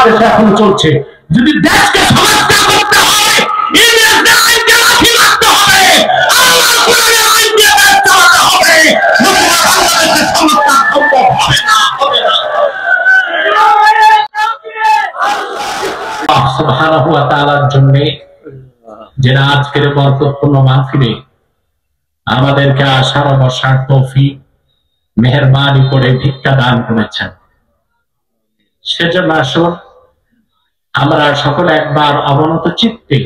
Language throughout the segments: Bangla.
বাংলাদেশে এখন চলছে। যদি দেশকে সংস্কার করতে হয়, ইংরেজদের আইনকে লাঠি মারতে হবে, আল্লাহর কোরআনের আইন দিয়ে দেশ চালাতে হবে, নতুবা বাংলাদেশে সংস্কার সম্ভব হবে না, হবে না। আল্লাহ সুবহানাহু ওয়া তাআলার জন্য যারা আজকের বরকতপূর্ণ মাহফিলে আমাদেরকে আসার বসার তৌফিক মেহেরবানি করে ভিক্ষা দান করেছেন, সেজন্য আসুন আমরা সকলে একবার অবনত চিত্তে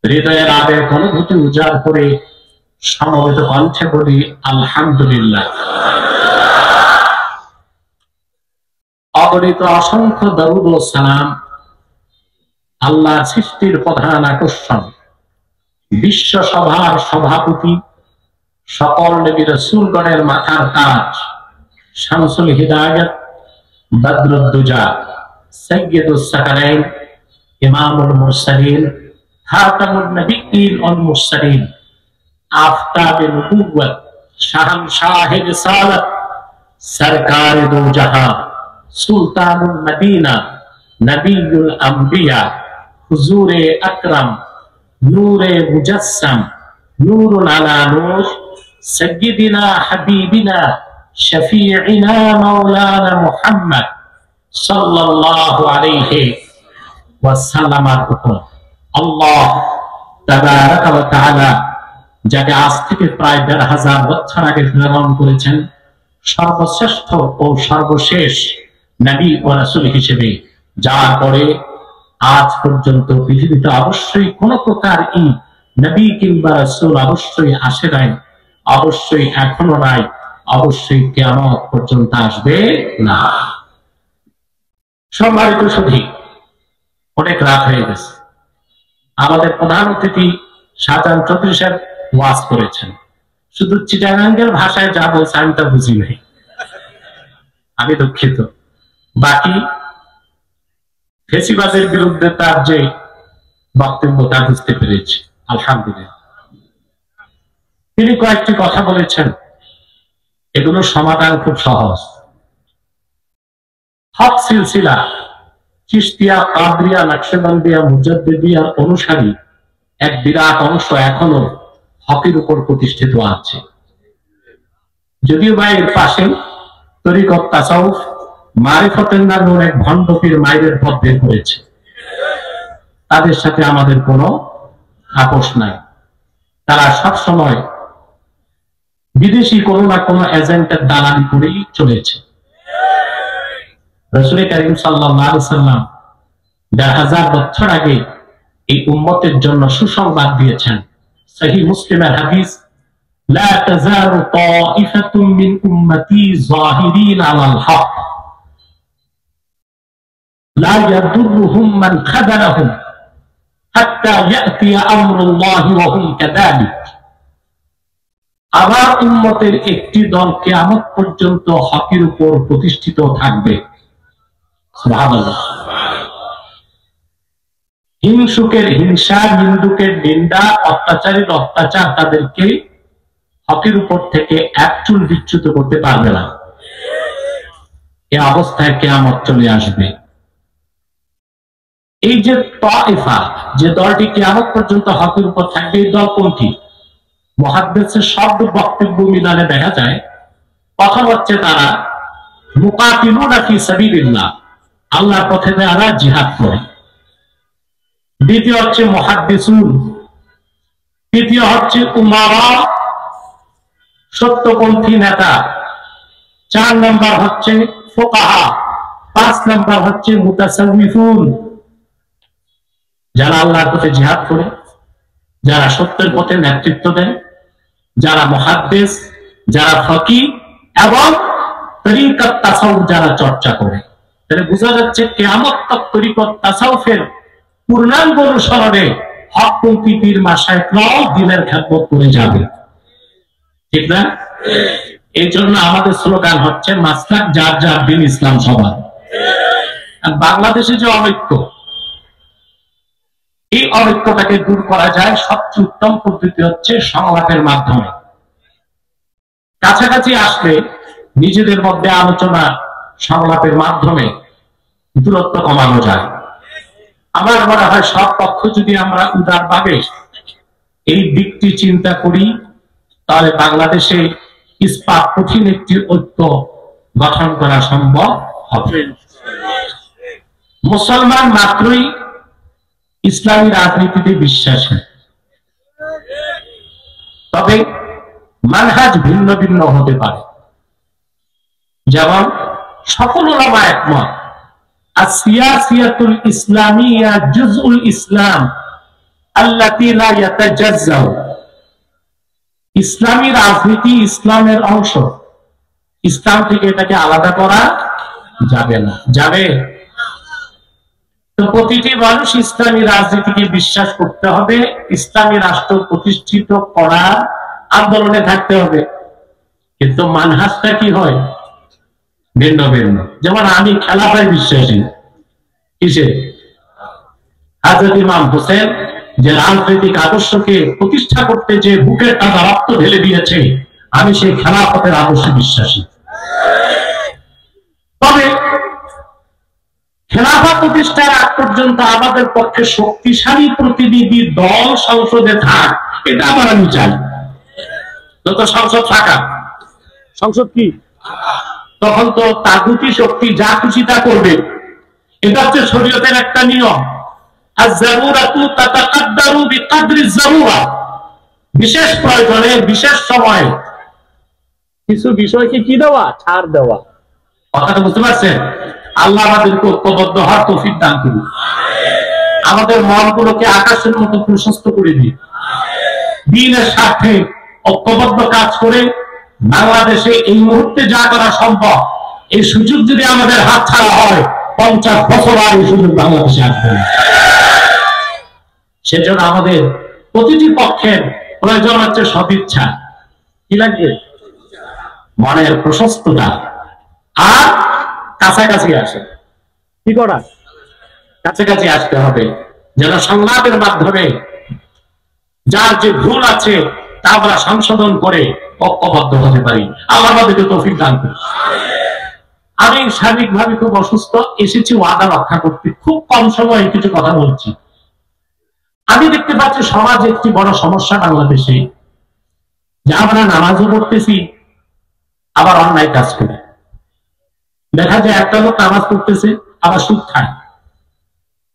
হৃদয়ের আবেগ অনুভূতি উজাড় করে সমবেত কণ্ঠে বলি আলহামদুলিল্লাহ। অগণিত অসংখ্য দরুদ ও সালাম আল্লাহ সৃষ্টির প্রধান আকর্ষণ, বিশ্ব সভার সভাপতি, সকল নবী রাসূলগণের মাথার তাজ, শামসুল হিদায়াত, বদরুদ্দুজা, সাইয়্যিদুস সাকালাইন, ইমামুল মুরসালিন, খাতামুন নবিয়্যিন ওয়াল মুরসালিন, আফতাবে নবুওয়াত, শাহনশাহে রিসালাত, সরকারে দো জাহান, সুলতানুল মদিনা, নবিয়ুল আম্বিয়া, হুজুরে আকরাম, নূরে মুজাসসাম, নূরুন আলা নূর, সাইয়্যিদিনা হাবিবিনা শফিঈনা মাওলানা মুহাম্মদ সাল্লাল্লাহু আলাইহি ওয়াসাল্লামের হুকুম। আল্লাহ তাবারাকা ওয়া তাআলা যাকে আজ থেকে প্রায় ১৫০০ বছর আগে প্রেরণ করেছেন সর্বশ্রেষ্ঠ ও সর্বশেষ নবী ও রাসূল হিসেবে, যার পরে আজ পর্যন্ত পৃথিবীতে অবশ্যই কোন প্রকার নবী কিংবা রাসূল অবশ্যই আসে নাই, অবশ্যই এখনো নাই, অবশ্যই কিয়ামত পর্যন্ত আসবে না। সম্মানিত সুধী, অনেক রাত হয়ে গেছে। আমাদের প্রধান অতিথি শাহজাহান চৌধুরী সাহেব ওয়াজ করেছেন, শুধু চিটাগাঙ্গের ভাষায় যা বলছে আমি তা বুঝি নাই, আমি দুঃখিত। বাকি ফেসিবাদের বিরুদ্ধে তার যে বক্তব্য তা বুঝতে পেরেছি, আলহামদুলিল্লাহ। তিনি কয়েকটি কথা বলেছেন, এগুলো সমাধান খুব সহজ। হক সিলসিলা চিশতিয়া, কাদরিয়া, নকশবন্দিয়া, মুজাদ্দিদিয়ার অনুসারী এক বিরাট অংশ এখনো হকের উপর প্রতিষ্ঠিত আছে। যদিও বা এর পাশে তরিকত, তাসাউফ, মারিফতের নামে অনেক ভণ্ড পীর মাইরের পথ বের করেছে, তাদের সাথে আমাদের কোনো আপোষ নাই। তারা সবসময় বিদেশি কোনো না কোনো এজেন্টের দালালি করেই চলেছে। রাসূল কারীম সাল্লাল্লাহু আলাইহি সাল্লাম ১৫০০ বছর আগে এই উম্মতের জন্য সুসংবাদ দিয়েছেন। সহিহ মুসলিমের হাদিস, লা তাজালু তাইফাতুম মিন উম্মতি যাহিরিন আলাল হক লা ইয়াদুররুহুম মান খাযালাহুম হাত্তা ইয়াতিয়া আমরুল্লাহি ওয়া হুম কাযালিক। আমার উম্মতের একটি দল কিয়ামত পর্যন্ত হকের উপর প্রতিষ্ঠিত থাকবে। সুবহানাল্লাহ। হিংসুকের হিংসা, নিন্দুকের নিন্দা, অত্যাচারীর অত্যাচার তাদেরকে হকের উপর থেকে এক চুল বিচ্যুত করতে পারবে না। এই অবস্থায় কিয়ামত চলে আসবে। এই যে তায়েফা, যে দলটি কিয়ামত পর্যন্ত হকের উপর থাকবে, এই দল কোনটি? মুহাদ্দিসের শব্দ বক্তব্য মিলানে দেখা যায়, প্রথম হচ্ছে তারা মুকাতিলুনা ফি সাবিলিল্লাহ, আল্লাহর পথে যারা জিহাদ করে। দ্বিতীয় হচ্ছে মুহাদ্দিসুন, তৃতীয় হচ্ছে উমারা, সত্যপন্থী নেতা, ৪ নম্বর হচ্ছে ফুকাহা, ৫ নম্বর হচ্ছে মুতাসাউফিফুন, যারা আল্লাহর পথে জিহাদ করে, যারা সত্যের পথে নেতৃত্ব দেন, যারা মুহাদ্দিস, যারা ফকিহ এবং তরিকত তাসাউফ যারা চর্চা করে। তাহলে বোঝা যাচ্ছে কিয়ামত তক তরিকত তাসাউফের পূর্ণাঙ্গ অনুসরণে হকপন্থী পীর মাশায়েখরাও দ্বীনের খেদমত করে যাবে, ঠিক না? এই জন্য আমাদের স্লোগান হচ্ছে মাসলাক যার যার, দ্বীন ইসলাম সবার। বাংলাদেশে যে অনৈক্য, এই অনৈক্যটাকে দূর করা যায় সবচেয়ে উত্তম পদ্ধতি হচ্ছে সংলাপের মাধ্যমে। কাছাকাছি আসলে নিজেদের মধ্যে আলোচনা সংলাপের মাধ্যমে দূরত্ব কমানো যায়। আমার মনে হয় সব পক্ষ যদি আমরা উদারভাবে এই দিকটি চিন্তা করি, তাহলে বাংলাদেশে ইস্পাত কঠিন একটি ঐক্য গঠন করা সম্ভব হবে। মুসলমান মাত্রই ইসলামী রাজনীতিতে বিশ্বাসী, তবে মানহাজ ভিন্ন ভিন্ন হতে পারে। যেমন সকল উলামা একমত আসিয়াসিয়াতুল ইসলামিয়া জুজউল ইসলাম আল্লাতী লা ইয়াতাজাজ্জাউ, ইসলামী রাজনীতি ইসলামের অংশ, ইসলাম থেকে এটাকে আলাদা করা যাবে না। যাবে তো প্রতিটি মানুষ ইসলামী রাজনীতিকে বিশ্বাস করতে হবে, ইসলামী রাষ্ট্র প্রতিষ্ঠিত করার আন্দোলনে থাকতে হবে, কিন্তু মানহাজটা কি হয় ভিন্ন ভিন্ন। যেমন আমি খেলাফায় বিশ্বাসী, কিসে? হযরত ইমাম হোসেন যে রাজনৈতিক আদর্শকে প্রতিষ্ঠা করতে যে বুকের তাজা রক্ত ঢেলে দিয়েছে, আমি সেই খেলাফতের আদর্শে বিশ্বাসী। তবে খেলাফত প্রতিষ্ঠার আগ পর্যন্ত আমাদের পক্ষে শক্তিশালী প্রতিনিধি দল সংসদে থাক, এটা আবার আমি চাই। যত সংসদ থাকা, সংসদ কি তখন তো তাগুতি শক্তি যা খুশি তা করবে। এটা হচ্ছে শরীয়তের একটা নিয়ম। আয-যারুরাতু তাতাকাদ্দারু বিকাদরি যারুরা, বিশেষ প্রয়োজনে বিশেষ সময়ে কিছু বিষয়কে কি দেওয়া, ছাড় দেওয়া। কথাটা বুঝতে পারছেন? আল্লাহ আমাদেরকে ঐক্যবদ্ধ হওয়ার তৌফিক দান করুন, আমাদের মনগুলোকে আকাশের মতো প্রশস্ত করে দিন, দ্বীনের স্বার্থে ঐক্যবদ্ধ কাজ করে বাংলাদেশে এই মুহূর্তে যা করা সম্ভব, এই সুযোগ যদি আমাদের হাত ছাড়া হয় 50 বছর আর এই সুযোগ বাংলাদেশে আসবে না। সেজন্য আমাদের প্রতিটি পক্ষের প্রয়োজন হচ্ছে সদিচ্ছা, কি লাগবে? মনের প্রশস্ততা, আর কাছাকাছি আসে। কি করা? কাছাকাছি আসতে হবে, যেন সংলাপের মাধ্যমে যার যে ভুল আছে তা আমরা সংশোধন করে ঐক্যবদ্ধ হতে পারি। আল্লাহ আমাদেরকে তৌফিক দান করুন। আমি শারীরিকভাবে খুব অসুস্থ, এসেছি ওয়াদা রক্ষা করতে, খুব কম সময়ে কিছু কথা বলছি। আমি দেখতে পাচ্ছি সমাজে একটি বড় সমস্যা বাংলাদেশে, যে আমরা নামাজও পড়তেছি আবার অন্যায় কাজ করে। দেখা যায় একটা লোক নামাজ পড়তেছে আবার সুদ খায়,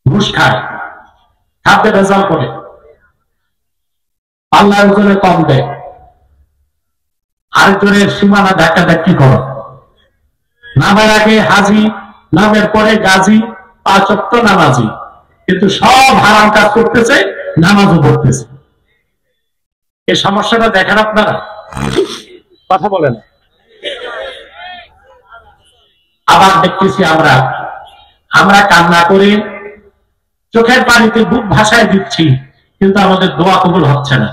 ঘুষ খায়, খাদ্যে ভেজাল করে, পাল্লার ওজনে কম দেয়, আরেকজনের সীমানা ধাক্কাধাক্কি করে, নামের আগে হাজি, নামের পরে গাজী, 5 ওয়াক্ত নামাজি, কিন্তু সব হারাম কাজ করতেছে, নামাজও পড়তেছে। এই সমস্যাটা দেখেন আপনারা? কথা বলেন। আবার দেখতেছি আমরা কান্না করে চোখের পানিতে বুক ভাসায় দিচ্ছি, কিন্তু আমাদের দোয়া কবুল হচ্ছে না।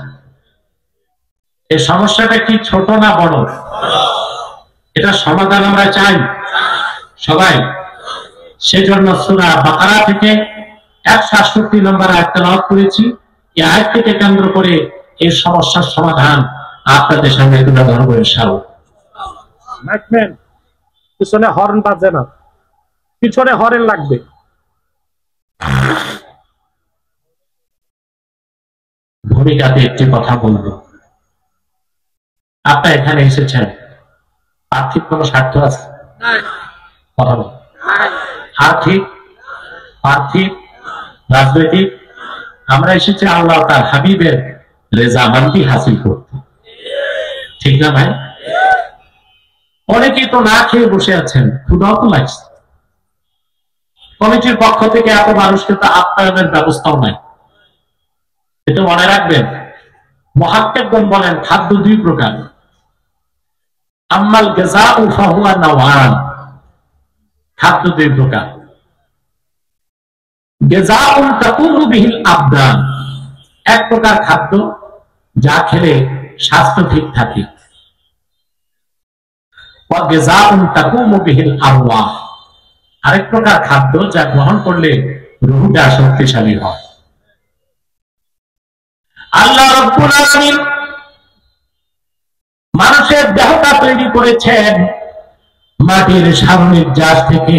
এই সমস্যাটা কি ছোট না বড়? এটা সমাধান আমরা চাই সবাই। সেজন্য সূরা বাকারা থেকে 168 নম্বর আয়াত তেলাওয়াত করেছি। এই আয়াত থেকে কেন্দ্র করে এই সমস্যার সমাধান আপনাদের সামনে তুলে ধরবো ইনশাআল্লাহ। ম্যাকম্যান পিছনে হর্ন বাজে না, পিছনে হর্ন লাগবে। ভূমিকাতে একটি কথা বলবো। আপনারা এখানে এসেছেন, আর্থিক কোন স্বার্থ আছে? কথা বল। আর্থিক, পার্থিব, রাজনৈতিক? আমরা এসেছি আল্লাহ তার হাবিবের রেজামান্দি হাসিল করতে, ঠিক না ভাই? অনেকেই তো না খেয়ে বসে আছেন, ক্ষুধাও তো লাগছে। কমিটির পক্ষ থেকে এত মানুষকে তো আপ্যায়নের ব্যবস্থাও নাই। এটা মনে রাখবেন। মুহাক্কিকগণ বলেন খাদ্য 2 প্রকার। আম্মাল গাযাউ ফাহুয়া নাওয়ান, খাদ্য 2 প্রকার। গাযাউন তাকুমু বিহিল আবদান, এক প্রকার খাদ্য যা খেলে স্বাস্থ্য ঠিক থাকে। ওয়া গাযাউন তাকুমু বিহিল আরওয়াহ, আরেক প্রকার খাদ্য যা গ্রহণ করলে রূহটা শক্তিশালী হয়। আল্লাহ রাব্বুল আলামিন মানুষের দেহটা তৈরি করেছেন মাটির সামনের জাজ থেকে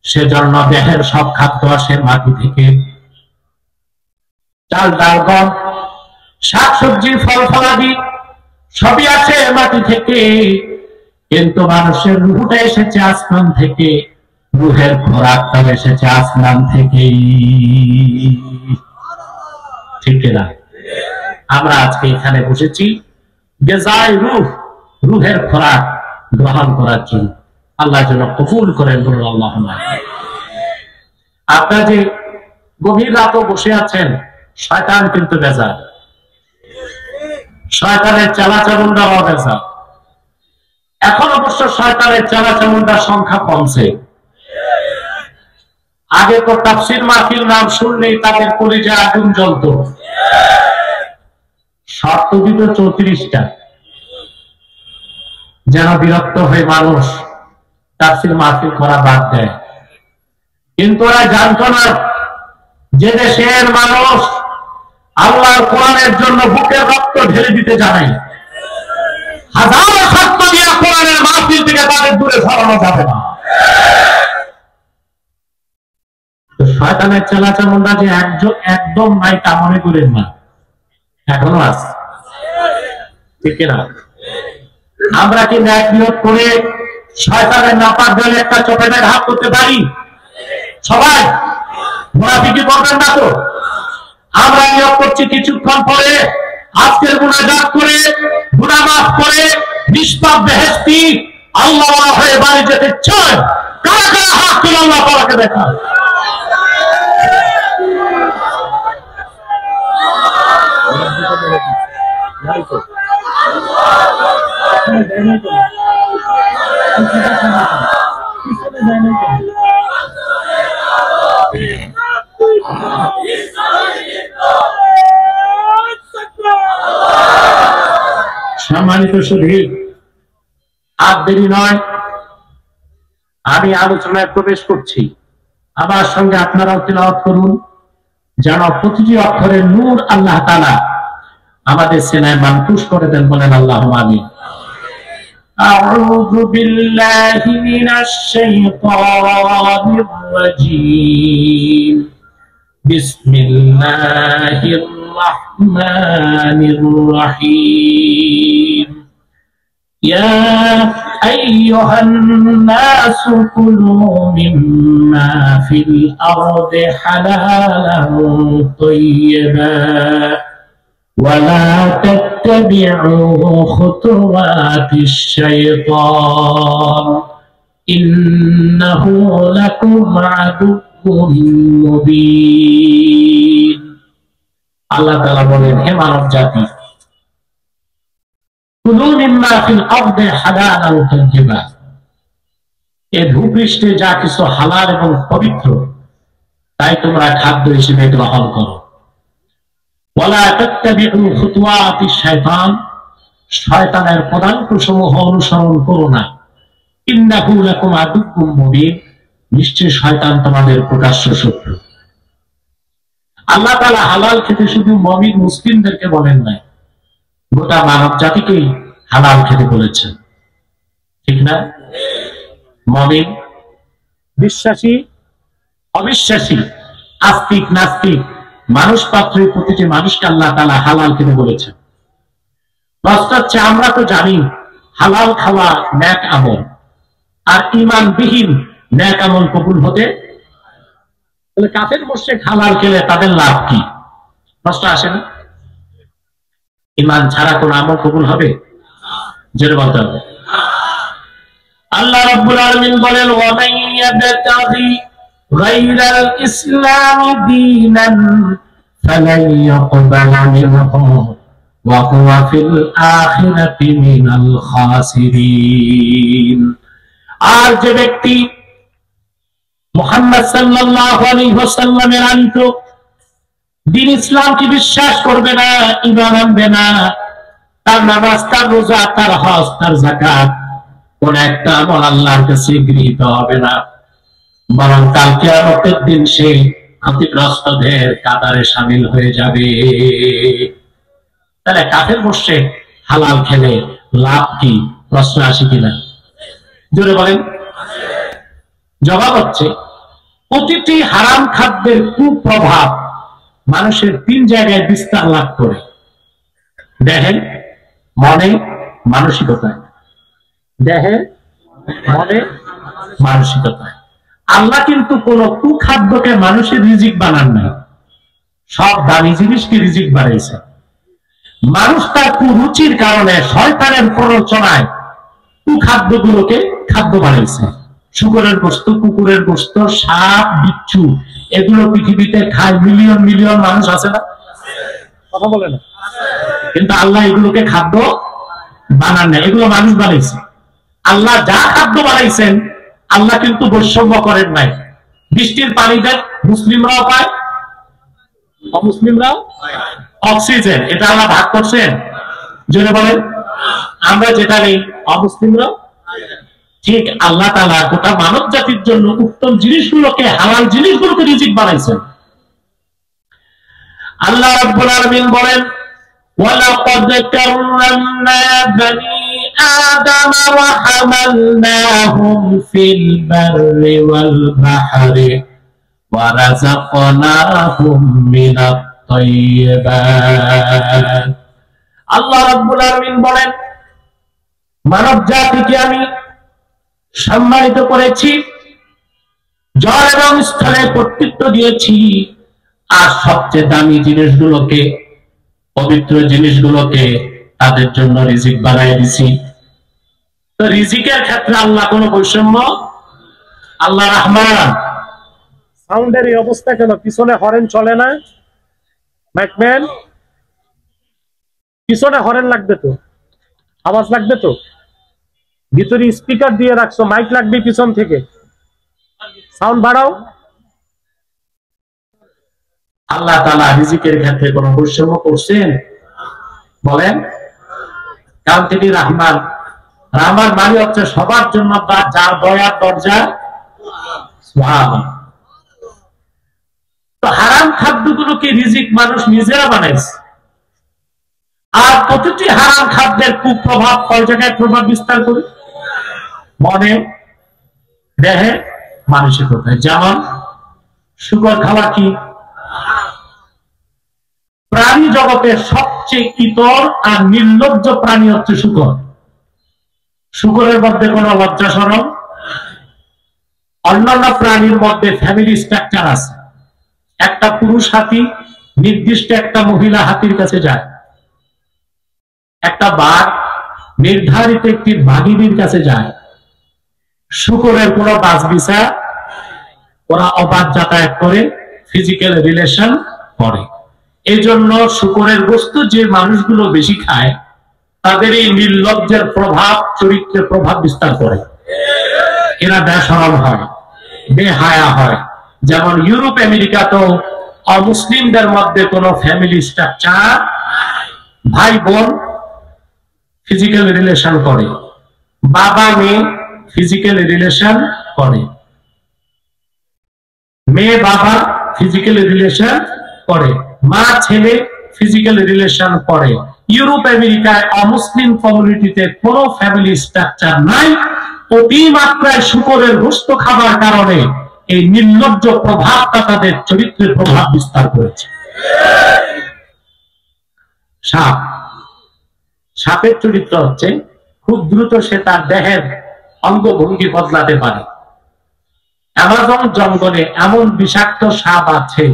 সেজন্য দেহের সব খাদ্য আসে মাটি থেকে, চাল ডাল গম শাকসবজি ফল ফলাদি সবই আছে মাটি থেকে, কিন্তু মানুষের রুহটা এসেছে আসমান থেকে, রুহের খোরাকটা এসেছে আসমান থেকে। ঠিক না? আমরা আজকে এখানে বসেছি গেজায় রূহ, রুহের খোরাক গ্রহণ করার জন্য। আল্লাহ যেন কবুল করেন, বলুন আল্লাহুম্মা। আপনারা যে গভীর রাতও বসে আছেন, শয়তান কিন্তু বেজার, শয়তানের চালাচামুন্ডাও বেজার। এখন অবশ্য শয়তানের চালাচামুন্ডার সংখ্যা কমছে। আগে তো তাফসীর মাহফিল নাম শুনলেই তাদের কলিজায় আগুন জ্বলতো। শর্ত দিত 34টা, যেন বিরক্ত হয়ে মানুষ তাফসীর মাহফিল করা বাদ দেয়। কিন্তু ওরা জানতো না যে দেশের মানুষ আল্লাহর কোরআনের জন্য বুকের রক্ত ঢেলে দিতে জানে, হাজার শর্ত দিয়ে কোরআনের মাহফিল থেকে তাদের দূরে সরানো যাবে না। শয়তানের চালাচামুন্ডা যে একদম নাই তা মনে করেন না, এখনো আছে। ঠিক না? আমরা কি ন্যায় বিরোধ করে শয়তানের নাপাক দলে একটা চোখের হাত করতে পারি? সবাই মুনাফিকি করবেন না তো? আমরা নিয়োগ করছি কিছুক্ষণ পরে আজকের গুনাহগার করে গুনাহ মাফ করে নিষ্পাপ বেহেশতি আল্লাহ হয়ে বাড়ি যেতে চায়। কারা কারা হাত তুলে আল্লাহ তাআলাকে দেখা? সম্মানিত সুধী, আর দেরি নয়, আমি আলোচনায় প্রবেশ করছি। আমার সঙ্গে আপনারাও তিলাওয়াত করুন, যেন প্রতিটি অক্ষরের নূর আল্লাহ তাআলা আমাদের সিনায় মানকুশ করে দেন। বলেন আল্লাহুম্মা আমিন। আউযু বিল্লাহি মিনাশ শাইতানির রাজীম। বিসমিল্লাহির রাহমানির রাহিম। ইয়া আইয়ুহান নাসু কুলু মিম্মা ফিল আরদি হালালান তাইয়্যিবা ولا تتبعوا خطوات الشيطان إنه لكم عدو مبين। আল্লাহ তাআলা বলেন, হে মানব জাতি, কুলু মিম্মা ফিল আরদি হালালান তাইয়্যিবা, এই ভূপৃষ্ঠে যা কিছু হালাল এবং পবিত্র তাই তোমরা খাদ্য হিসেবে গ্রহণ করো। ওয়ালা তাত্তাবিউ খুতুওয়াতিশ শাইতান, শয়তানের পদাঙ্কসমূহ অনুসরণ করো না। ইন্নাহু লাকুম আদুউম মুবিন, নিশ্চয় শয়তান তোমাদের প্রকাশ্য শত্রু। আল্লাহ তাআলা হালাল খেতে শুধু মুমিন মুসলিমদেরকে বলেন নাই, গোটা মানব জাতিকেই হালাল খেতে বলেছেন। ঠিক না? মুমিন, বিশ্বাসী, অবিশ্বাসী, আস্তিক, নাস্তিক, মানুষ পাত্রের প্রতিটি মানুষকে আল্লাহ তাআলা হালাল খেতে বলেছেন। প্রশ্ন হচ্ছে, আমরা তো জানি হালাল খাওয়া নেক আমল, আর ঈমানবিহীন নেক আমল কবুল হতে, তাহলে কাফের মুশরিক হালাল খেলে তাদের লাভ কি? প্রশ্ন আসে না? ঈমান ছাড়া কোন আমল কবুল হবে? জোরে বলতে হবে। আল্লাহ রাব্বুল আলামিন বলেন, ওয়া মান ইয়াবতাগি গায়রাল ইসলামি দীনান ফালান ইয়াকবালা মিনহু ওয়া হুয়া ফিল আখিরাতি মিনাল খাসিরিন। আর যে ব্যক্তি মুহাম্মদ সাল্লাল্লাহু আলাইহি ওয়াসাল্লামের আনিত দ্বীন ইসলামকে বিশ্বাস করবে না, ঈমান আনবে না, তার নামাজ, তার রোজা, তার হজ, তার যাকাত কোন একটা আমল আল্লাহর কাছে গৃহীত হবে না, বরং কাল কিয়ামতের দিন সে ক্ষতিগ্রস্তদের কাতারে শামিল হয়ে যাবে। তাহলে কাফের মুশরিক হালাল খেলে লাভ কি? প্রশ্ন আসে কিনা? জোরে বলেন। জবাব হচ্ছে, প্রতিটি হারাম খাদ্যের কুপ্রভাব মানুষের 3 জায়গায় বিস্তার লাভ করে। দেহে, মনে, মানসিকতায়। দেহে, মনে, মানসিকতায়। আল্লাহ কিন্তু কোন কুখাদ্যকে মানুষের রিজিক বানান নাই, সব দামি জিনিসকে রিজিক বানাইছে। মানুষ তার কুরুচির কারণে শয়তানের প্ররোচনায় কুখাদ্যগুলোকে খাদ্য বানাইছে। শুকরের গোশত, কুকুরের গোশত, সাপ, বিচ্ছু, এগুলো পৃথিবীতে খায় মিলিয়ন মিলিয়ন মানুষ আছে না? কথা বলে না। কিন্তু আল্লাহ এগুলোকে খাদ্য বানান না, এগুলো মানুষ বানাইছে। আল্লাহ যা খাদ্য বানাইছেন আল্লাহ কিন্তু বৈষম্য করেন নাই। বৃষ্টির পানি দেন, মুসলিমরাও পায়, অমুসলিমরাও। অক্সিজেন, এটা আল্লাহ ভাগ করছেন? জোরে বলেন। আমরা যেটা নেই অমুসলিমরাও। ঠিক আল্লাহ তাআলা গোটা মানব জাতির জন্য উত্তম জিনিসগুলোকে, হালাল জিনিসগুলোকে রিজিক বানাইছেন। আল্লাহ রাব্বুল আলামিন বলেন, ওয়ালাকাদ কাররামনা বানি আদম ওয়া হামালনাহুম ফিল বাররি ওয়াল বাহরি ওয়া রাযাকনাহুম মিনাত তাইয়্যিবাত। আল্লাহ রাব্বুল আলামিন বলেন, মানব জাতিকে আমি সম্মানিত করেছি, জল এবং স্থলে কর্তৃত্ব দিয়েছি, আর সবচেয়ে দামি জিনিসগুলোকে, পবিত্র জিনিসগুলোকে তাদের জন্য রিজিক বানায় দিছি। তো রিজিকের ক্ষেত্রে আল্লাহ কোনো বৈষম্য? আল্লাহ রহমান। সাউন্ডের এই অবস্থা কেন? পিছনে হরেন চলে না? মাইকম্যান, পিছনে হরেন লাগবে তো, আওয়াজ লাগবে তো। ভিতরে স্পিকার দিয়ে রাখছো, মাইক লাগবে পিছন থেকে, সাউন্ড বাড়াও। আল্লাহ তাআলা রিজিকের ক্ষেত্রে কোন বৈষম্য করছেন? বলেন। কারণ তিনি রহমান। রহমান মানে হচ্ছে সবার জন্য যার দয়ার দরজা। সুবহানাল্লাহ। তো হারাম খাদ্যগুলোকে রিজিক মানুষ নিজেরা বানাইছে। আর প্রতিটি হারাম খাদ্যের কুপ্রভাব কয় জায়গায় প্রভাব বিস্তার করে? মনে, দেহে, মানসিকতায়। যেমন শুকর খাওয়া কি? প্রাণী জগতের সবচেয়ে ইতর আর নির্লজ্জ প্রাণী হচ্ছে শুকর। শুকরের মধ্যে কোন লজ্জা শরম? অন্যান্য প্রাণীর মধ্যে ফ্যামিলি স্ট্রাকচার আছে। একটা পুরুষ হাতি নির্দিষ্ট একটা মহিলা হাতির কাছে যায়, একটা বাঘ নির্ধারিত একটি বাঘিনীর কাছে যায়। শুকরের কোন বাজ বিচার, ওরা অবাধ যাতায়াত করে, ফিজিক্যাল রিলেশন করে। এই জন্য শুকরের বস্তু যে মানুষগুলো বেশি খায় তাদের এই নির্লজ্জের প্রভাব চরিত্রে প্রভাব বিস্তার করে। এরা বেশরম হয়, বেহায়া হয়। যেমন ইউরোপ আমেরিকাতেও অমুসলিমদের মধ্যে কোন ফ্যামিলি স্ট্রাকচার, ভাই বোন ফিজিক্যাল রিলেশন করে, বাবা মেয়ে ফিজিক্যাল রিলেশন করে, মেয়ে বাবা ফিজিক্যাল রিলেশন করে, মা ছেলে ফিজিক্যাল রিলেশন করে। ইউরোপ আমেরিকায় অমুসলিম কমিউনিটিতে কোন ফ্যামিলি স্ট্রাকচার নাই। অতিমাত্রায় শুকরের গোশত খাবার কারণে এই নির্লজ্জ প্রভাবটা তাদের চরিত্রের প্রভাব বিস্তার করেছে। সাপ, সাপের চরিত্র হচ্ছে খুব দ্রুত সে তার দেহের অঙ্গভঙ্গি বদলাতে পারে। অ্যামাজন জঙ্গলে এমন বিষাক্ত সাপ আছে,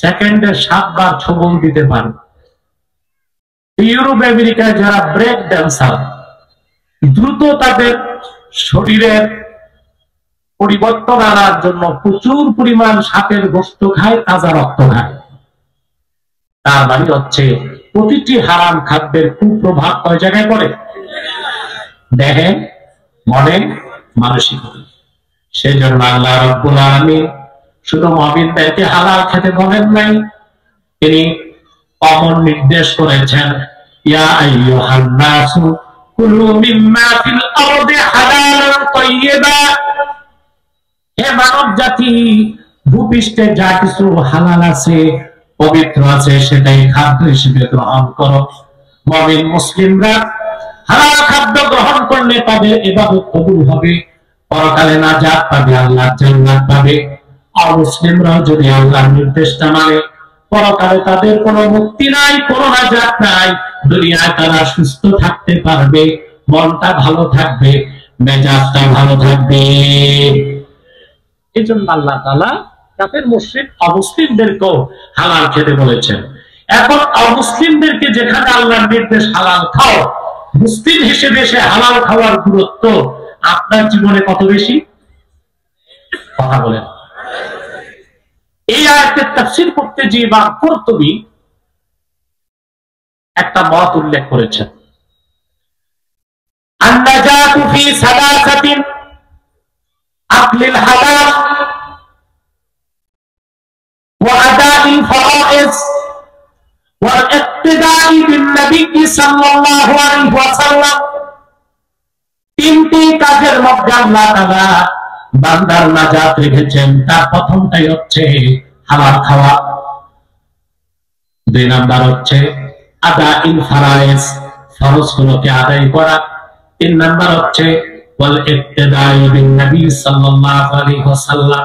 সেকেন্ডে 7 বার ছবল দিতে পারে। ইউরোপ আমেরিকায় যারা ব্রেক ড্যান্সার, দ্রুত তাদের শরীরের পরিবর্তন আনার জন্য প্রচুর পরিমাণ সাপের গোশত খায়, তাজা রক্ত খায়। তার মানে হচ্ছে প্রতিটি হারাম খাদ্যের কুপ্রভাব কয় জায়গায় পড়ে? দেহে, মনে, মানসিকতা। সেজন্য আল্লাহ রাব্বুল আলামিন শুধু মুমিনদেরকে হালাল খেতে বলেন নাই, তিনি অমর নির্দেশ করেছেন, ইয়া আইয়ুহান নাসু কুলু মিম্মা ফিল আরদি হালালান তাইয়্যিবা। হে মানব জাতি, ভূপৃষ্ঠে যা কিছু হালাল আছে, পবিত্র আছে, সেটাই খাদ্য হিসেবে গ্রহণ করো। মুমিন মুসলিমরা হালাল খাদ্য গ্রহণ করলে তাদের ইবাদত কবুল হবে, পরকালে নাজাত পাবে, আল্লাহর জান্নাত পাবে। অমুসলিমরা যদি আল্লাহর নির্দেশটা মানে পরকালে তাদের কোনো মুক্তি নাই, কোনো নাজাত নাই। দুনিয়ায় তারা সুস্থ থাকতে পারবে, মনটা ভালো থাকবে, মেজাজটা ভালো থাকবে। এই জন্য আল্লাহ তাআলা কাফের মুশরিক অমুসলিমদেরকেও হালাল খেতে বলেছেন। এখন অমুসলিমদেরকে যেখানে আল্লাহর নির্দেশ হালাল খাও, মুসলিম হিসেবে সে হালাল খাওয়ার গুরুত্ব আপনার জীবনে কত বেশি? কথা বলেন। এই আয়াতের তাফসীর করতে যে ইমাম কুরতুবী একটা মত উল্লেখ করেছেন, আন-নাজাতু ফি সালাসাতিন আকলিল হালাল ওয়া আদাইল ফারাইজ ওয়া ইক্তিদাই বিন নবী সাল্লাল্লাহু আলাইহি ওয়াসাল্লাম। তিনটি কাজের মধ্যে আল্লাহ তাআলা বান্দার নাজাত রেখেছেন। তার প্রথমটাই হচ্ছে হালাল খাওয়া, দুই নাম্বার হচ্ছে আদাইল ফারাইজ, ফরজগুলোকে আদায় করা, তিন নাম্বার হচ্ছে ওয়াল ইক্তিদাই বিন নবী সাল্লাল্লাহু আলাইহি ওয়াসাল্লাম,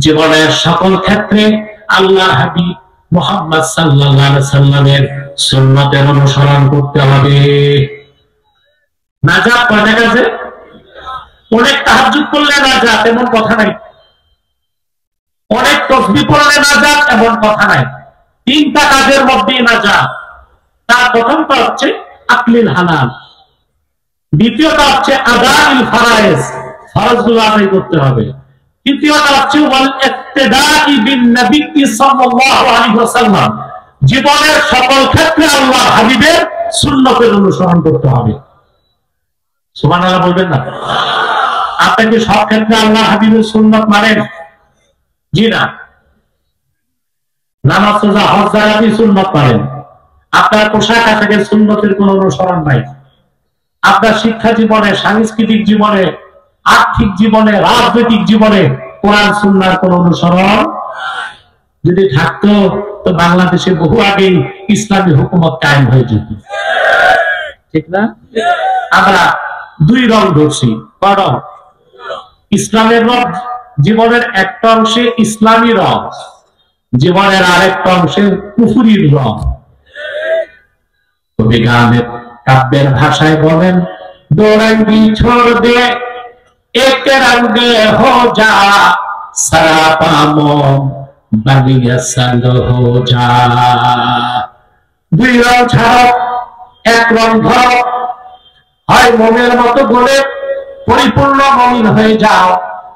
জীবনের সকল ক্ষেত্রে আল্লাহর হাবিব মুহাম্মদ সাল্লাল্লাহু আলাইহি ওয়াসাল্লামের সুন্নতের অনুসরণ করতে হবে। নাজাত কয়টা কাজে? অনেক তাহাজ্জুদ করলে নাজাত এমন কথা নাই, অনেক তাসবিহ পড়লে নাজাত এমন কথা নাই। তিনটা কাজের মধ্যেই নাজাত। তার প্রথমটা হচ্ছে আকলিল হালাল, দ্বিতীয়টা হচ্ছে আদাইল ফারাইজ, ফরজগুলো আদায় করতে হবে, তৃতীয়টা হচ্ছে ওয়াল ইক্তিদাই বিন নবী সাল্লাল্লাহু আলাইহি ওয়াসাল্লাম, জীবনের সকল ক্ষেত্রে আল্লাহর হাবিবের সুন্নতের অনুসরণ করতে হবে। সুবহানাল্লাহ বলবেন না? আপনি কি সব ক্ষেত্রে আল্লাহর হাবিবের সুন্নত মানেন? জি না। নামাজ রোজা হজ জাকাতের সুন্নত মানেন, আপনার পোশাক আশাকের সুন্নতের কোন অনুসরণ নাই। আপনার শিক্ষা জীবনে, সাংস্কৃতিক জীবনে, আর্থিক জীবনে, রাজনৈতিক জীবনে কোরআন সুন্নাহর কোন অনুসরণ যদি থাকতো তো বাংলাদেশে বহু আগেই ইসলামী হুকুমত কায়েম হয়ে যেত, ঠিক না? আমরা দুই রং ধরছি। কয় রং? ইসলামের রং। জীবনের একটা অংশে ইসলামী রং, জীবনের আরেকটা অংশে কুফরির রং। কবি গানের কাব্যের ভাষায় বলেন, দো রঙ্গি ছোড় দে এক রঙ্গে হো যা, সরাপা মন বানিয়ে সঙ্গ হো যা। দুই রং ছাড়ো, এক রং ধরো, হয় মনের মতো গড়ে পরিপূর্ণ মুমিন হয়ে যাও,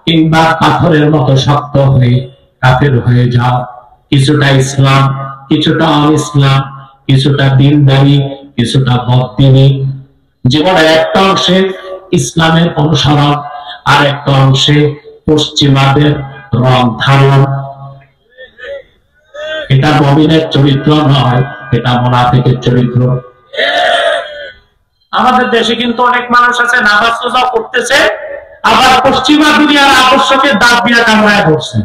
কিংবা পাথরের মতো শক্ত হয়ে কাফের হয়ে যাও। কিছুটা ইসলাম, কিছুটা অইসলাম, কিছুটা দিনদারি, কিছুটা বদদিনী। জীবনের একটা অংশে ইসলামের অনুসরণ, আর একটা অংশে পশ্চিমাদের রং ধারণ। এটা মুমিনের চরিত্র নয়, এটা মুনাফিকের চরিত্র। আমাদের দেশে কিন্তু অনেক মানুষ আছে নামাজ রোজা করতেছে, আবার পশ্চিমা দুনিয়ার আদর্শকে দাঁত দিয়ে কামড়ায় ধরছে।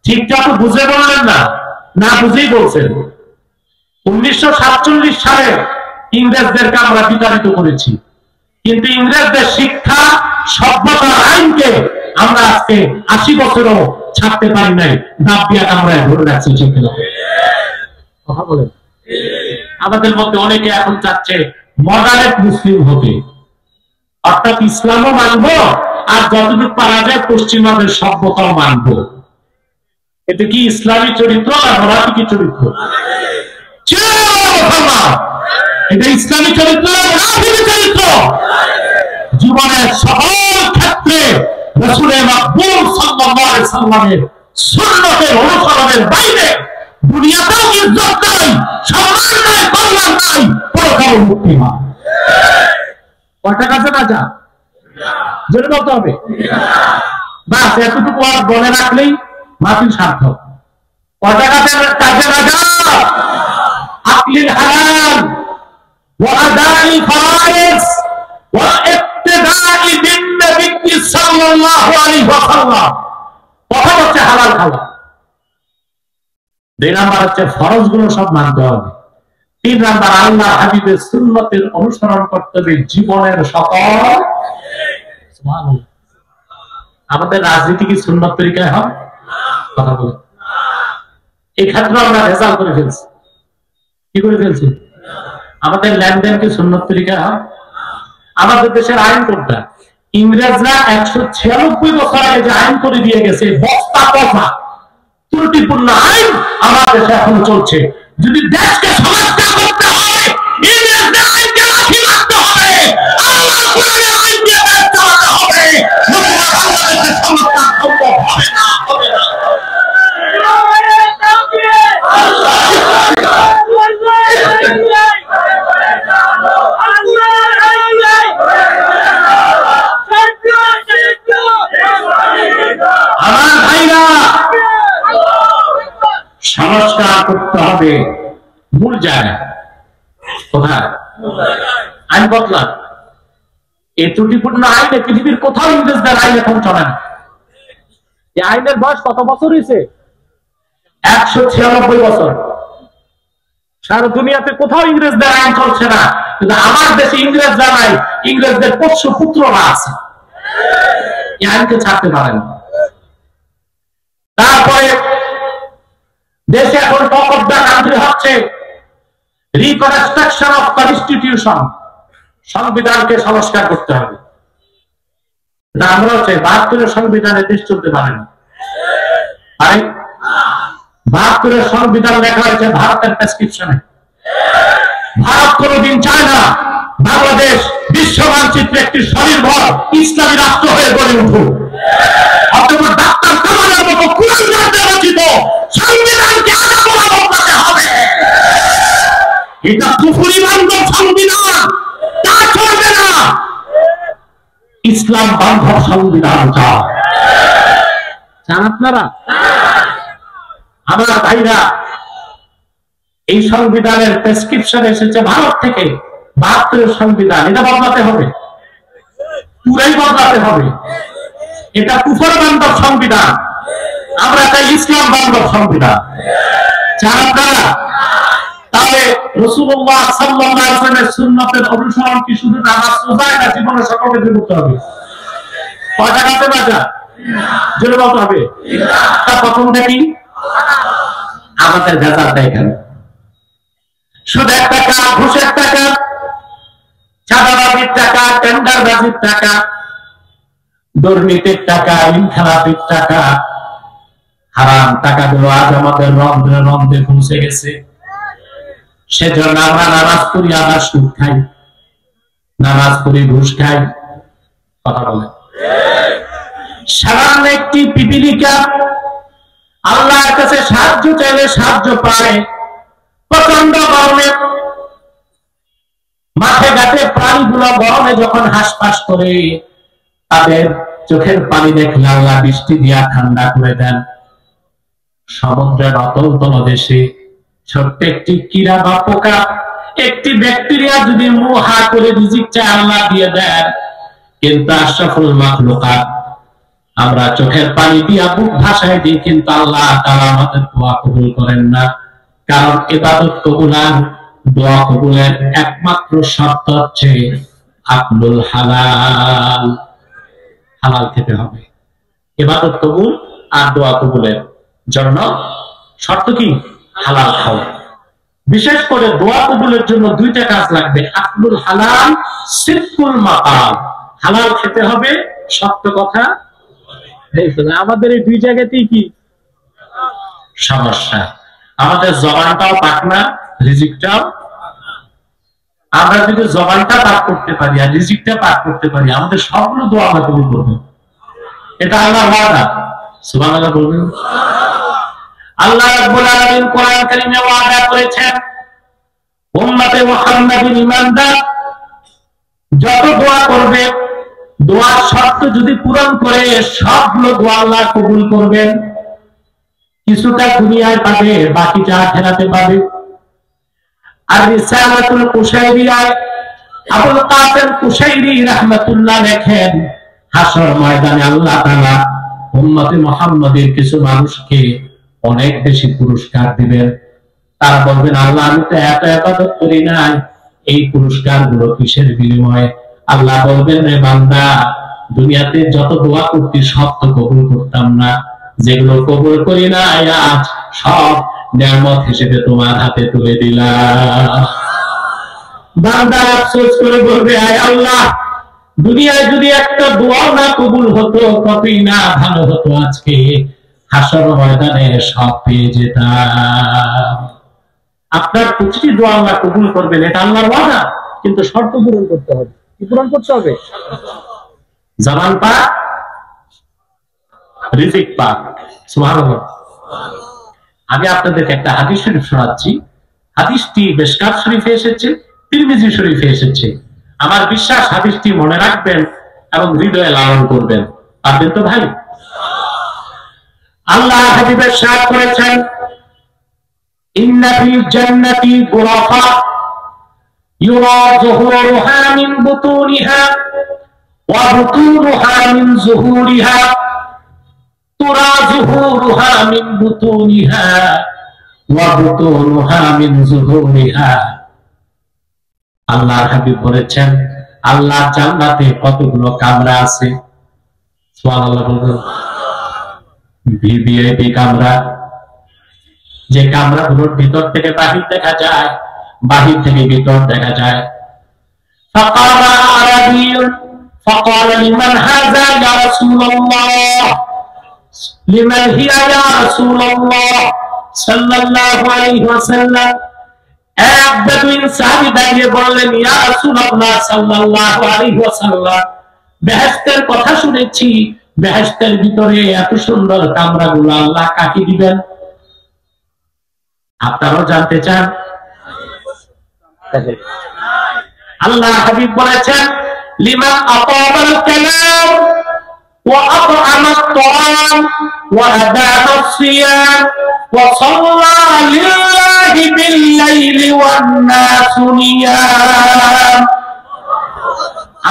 ঠিকঠাক বুঝে বললেন না, না বুঝেই বলছেন। 1947 সালে ইংরেজদেরকে আমরা বিতাড়িত করেছি, কিন্তু ইংরেজদের শিক্ষা, সভ্যতা, আইনকে আমরা আজকে 80 বছরও ছাড়তে পারি নাই, দাঁত দিয়ে কামড়ায় ধরে রাখছি। ঠিক না? কথা বলেন। আমাদের মধ্যে অনেকে এখন চাচ্ছে মডারেট মুসলিম হতে, অর্থাৎ ইসলামও মানবো আর যতটুকু পারা যায় পশ্চিমাদের সভ্যতাও মানবো। এটা কি ইসলামী চরিত্র না মুনাফিকি চরিত্র? এটা ইসলামী চরিত্র না মুনাফিকি চরিত্র? জীবনের সকল ক্ষেত্রে রাসূলের মাকবুল সাল্লাল্লাহু আলাইহি সাল্লামের সুন্নতের অনুসরণের বাইরে দুনিয়াতেও ইজ্জত নাই, সম্মান নাই, কল্যাণ নাই, পরকালে মুক্তি হয়। কয়টা কাজে না যা জেনে বলতে হবে। বাস এতটুকু বলে রাখলেই মাফিল সার্থক। কয়টা কাজে না যা? আকলিল হালাল ওয়া আদাইল ফারাইজ ওয়া ইক্তিদাই বিন নবী সাল্লাল্লাহু আলাইহি ওয়াসাল্লাম। কথা হচ্ছে হালাল খাওয়া, দুই নাম্বার হচ্ছে ফরজগুলো সব মানতে হবে, তিন নাম্বার আল্লাহ হাবিবের সুন্নতের অনুসরণ করতে হবে জীবনের সকল। আমাদের রাজনীতি কি সুন্নত তরিকায় হয়? কথা বলে এই ক্ষেত্রে আমরা রেজাল্ট করে ফেলছি। কি করে ফেলছি? আমাদের লেনদেন কি সুন্নত তরিকা? আমাদের দেশের আইন কোনটা? ইংরেজরা 196 বছর আগে যে আইন করে দিয়ে গেছে, বস্তা কথা ত্রুটিপূর্ণ আইন আমার দেশে এখন চলছে। যদি দেশকে সংস্কার করতে হয়, ইংরেজদের আইনকে লাঠি মারতে হবে, আল্লাহর কোরআনের আইন দিয়ে দেশ চালাতে হবে। বাংলাদেশের সংস্কার সম্ভব হবে না, হবে না। আমার ভাইরা, সংস্কার করতে হবে মূল জায়গায়। কোথায়? আইন বদলা। এই ত্রুটিপূর্ণ আইনে পৃথিবীর কোথাও ইংরেজদের আইন এখন চলে না। এই আইনের বয়স কত বছর হয়েছে? 196 বছর। সারা দুনিয়াতে কোথাও ইংরেজদের আইন চলছে না, কিন্তু আমার দেশে ইংরেজরা নাই, ইংরেজদের পোষ্য পুত্ররা আছে। এই আইনকে ছাড়তে পারেন। তারপরে দেশে এখন টক অফ দ্য কান্ট্রি হচ্ছে রিকনস্ট্রাকশন অফ কনস্টিটিউশন। সংবিধানকে সংস্কার করতে হবে। আমরা হচ্ছে 72 সংবিধানে দেশ চলতে পারে না। 72 সংবিধান লেখা হয়েছে ভারতের প্রেসক্রিপশনে। ভারত কোনদিন চায় না বাংলাদেশ বিশ্ব মানচিত্রে একটি স্বনির্ভর ইসলামী রাষ্ট্র হয়ে গড়ে উঠুক। অথবা ডাক্তার কামালের মতো কুরআন রচিত সংবিধানকে আলাদা বদলাতে হবে। এটা কুফরি বান্ধব সংবিধান, তা চলবে না। ইসলাম বান্ধব সংবিধান চান আপনারা? আমার ভাইরা, এই সংবিধানের প্রেসক্রিপশন এসেছে ভারত থেকে। 72 সংবিধান, এটা বদলাতে হবে, পুরাই বদলাতে হবে। এটা কুফর বান্ধব সংবিধান, আমরা চাই ইসলাম বান্ধব সংবিধান। চান আপনারা? তাহলে রাসূলুল্লাহ সাল্লাল্লাহু আলাইহি ওয়াসাল্লামের সুন্নতের অনুসরণ কি শুধু নামাজ রোজা না জীবনে সকলকে করতে হবে? কয়টা কাছে বাজা জোরে বলতে হবে। তা প্রথম দেখি আমাদের ভেজাল দেখেন, সুদের টাকা, ঘুষের টাকা, চাঁদাবাজির টাকা, টেন্ডারবাজির টাকা, দুর্নীতির টাকা, ইনখালাপির টাকা, হারাম টাকাগুলো আজ আমাদের রন্ধ্রে রন্ধ্রে পৌঁছে গেছে। সেজন্য আমরা নামাজ পড়ি আবার সুদ খাই, নামাজ পড়ি ঘুষ খাই। কথা বলে সামান্য একটি পিপিলিকা আল্লাহর কাছে সাহায্য চাইলে সাহায্য পায়। প্রচন্ড গরমে মাঠে ঘাটে প্রাণীগুলো গরমে যখন হাঁসফাঁস করে, তাদের চোখের পানি দেখলে আল্লাহ বৃষ্টি দিয়া ঠান্ডা করে দেন। সমুদ্রের অতল তলদেশে ছোট্ট একটি কীড়া বা পোকা, একটি ব্যাকটেরিয়া যদি মুখ হা করে রিজিক চায় আল্লাহ দিয়ে দেন। কিন্তু আশরাফুল মাখলুকাত আমরা চোখের পানি দিয়া বুক ভাসায় দিই, কিন্তু আল্লাহ তাআলা আমাদের দোয়া কবুল করেন না। কারণ ইবাদত কবুলার, দোয়া কবুলের একমাত্র শর্ত হচ্ছে আকলুল হালাল। হালাল খেতে হবে। ইবাদত কবুল আর দোয়া কবুলের জন্য শর্ত কি? হালাল খাওয়া। বিশেষ করে দোয়া কবুলের জন্য দুইটা কাজ লাগবে, আকলুল হালাল, সিদকুল মাকাল। হালাল খেতে হবে, সত্য কথা। আমাদের এই দুই জায়গাতেই কি সমস্যা? আমাদের জবানটাও পাক না, রিজিকটাও। আমরা যদি জবানটা পাক করতে পারি আর রিজিকটা পাক করতে পারি, আমাদের সবগুলো দোয়া আমরা কবুল করব। এটা আল্লাহর ওয়াদা। সুবহানাল্লাহ বলবেন। আল্লাহ রাব্বুল আলামিন কোরআন কারীমে ওয়াদা করেছেন, উম্মতে মুহাম্মাদিন ঈমানদার যত দোয়া করবে, দোয়ার শর্ত যদি পূরণ করে, সবগুলো দোয়া আল্লাহ কবুল করবেন। কিছুটা দুনিয়ায় পাবে, বাকিটা আখিরাতে পাবে। আর রিসালাতুল কুশাইরিয়ায় আবুল কাসেম কুশাইরি রাহমাতুল্লাহ লেখেন, হাসর ময়দানে আল্লাহ তাআলা উম্মতে মুহাম্মাদের কিছু মানুষকে অনেক বেশি পুরস্কার দিবেন। তারা বলবেন, আল্লাহ আমি তো এত ইবাদত করি নাই, এই পুরস্কার গুলো কিসের বিনিময়ে? আল্লাহ বলবেন, রে বান্দা, দুনিয়াতে যত দোয়া করতি সব তো কবুল করতাম না, যেগুলো কবুল করি না আজ সব নিয়ামত হিসেবে তোমার হাতে তুলে দিলাম। বান্দা আফসোস করে বলবে, আয় আল্লাহ, দুনিয়ায় যদি একটা দোয়া না কবুল হতো কতই না ভালো হতো, আজকে হাসর ময়দানে সব পেয়ে যেতাম। আপনার প্রতিটি দোয়া আল্লাহ কবুল করবেন, এটা আল্লাহর ওয়াদা, কিন্তু শর্ত পূরণ করতে হবে। কি পূরণ করতে হবে? জামান পাক, রিজিক পাক। সুবহানাল্লাহ। আমি আপনাদেরকে একটা হাদিস শরীফ শোনাচ্ছি। হাদিসটি মিশকাত শরীফে এসেছে, তিরমিজি শরীফে এসেছে। আমার বিশ্বাস হাদিসটি মনে রাখবেন এবং হৃদয়ে লালন করবেন। পারবেন তো ভাই? আল্লাহ হাবিবের সাথ করেছেন, ইন্না ফিল জান্নাতি গুরাফা ইউরা যুহুরুহা মিন বুতুনিহা ওয়া বুতুনুহা মিন যুহুরিহা তুরা যুহুরুহা মিন বুতুনিহা ওয়া বুতুনুহা মিন যুহুরিহা। আল্লাহর হাবিব বলেছেন, আল্লাহর জান্নাতে কতগুলো কামরা আছে। সুবহানাল্লাহ বলুন। ভিভিআইপি কামরা, যে কামরাগুলোর ভিতর থেকে বাহির দেখা যায়, বাহির থেকে ভিতর দেখা যায়। فقال عربي فقال لمن هذا يا رسول الله لمن هي يا رسول الله صلى الله عليه وسلم। এক বেদুইন সাহাবী দাঁড়িয়ে বললেন, ইয়া রাসূলুল্লাহ সাল্লাল্লাহু আলাইহি ওয়াসাল্লাম, বেহেশতের কথা শুনেছি, বেহেশতের ভিতরে এত সুন্দর কামরাগুলো আল্লাহ কাকে দিবেন? আপনারাও জানতে চান? আল্লাহ হাবিব বলেছেন, লিমান আতাবাল কালাম ওয়া আত'আমা আত-তা'আম ওয়া আদা'a আস-সিয়াম ওয়া সাল্লা লিল্লাহি বিল-লাইলি ওয়ান-নাসু নিয়াম।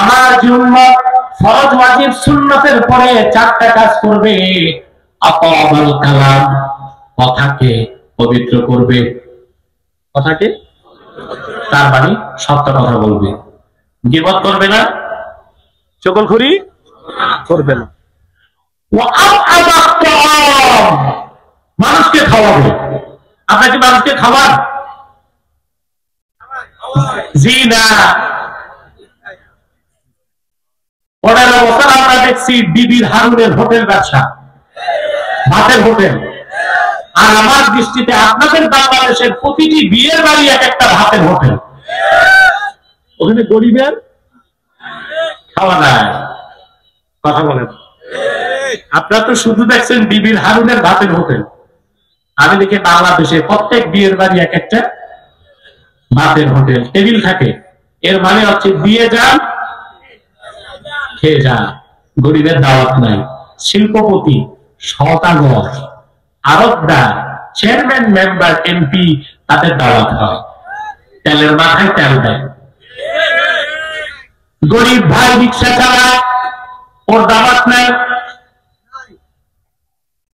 আমার উম্মত ফরজ ওয়াজিব সুন্নতের পরে চারটা কাজ করবে। আতাবাল কালাম, কথাকে পবিত্র করবে। কথাকে, তার মানে সত্য কথা বলবে, গীবত করবে না, চগলখড়ি করবে না। মানুষকে খাওয়াবে। আপনাকে মানুষকে খাওয়ান? জি না। 15 বছর আমরা দেখছি বিবির হারুনের হোটেল ব্যবসা, ভাতের হোটেল। আর আমার দৃষ্টিতে আপনাদের বাংলাদেশের প্রতিটি বিয়ের বাড়ি এক একটা ভাতের হোটেল। ওখানে গরিবের খাওয়া নাই। কথা বলেন। আপনারা তো শুধু দেখছেন বিবির হারুনের ভাতের হোটেল। আমি দেখি বাংলাদেশে প্রত্যেক বিয়ের বাড়ি এক একটা ভাতের হোটেল, টেবিল থাকে। এর মানে হচ্ছে বিয়ে যান, খেয়ে যান, গরিবের দাওয়াত নাই। শিল্পপতি, সওদাগর, আরবদার, চেয়ারম্যান, মেম্বার, এমপি, তাদের দাওয়াত হয়। তেলের মাথায় তেল দেয়। গরিব ভাই রিক্সা চালায়, ওর দাওয়াত নাই।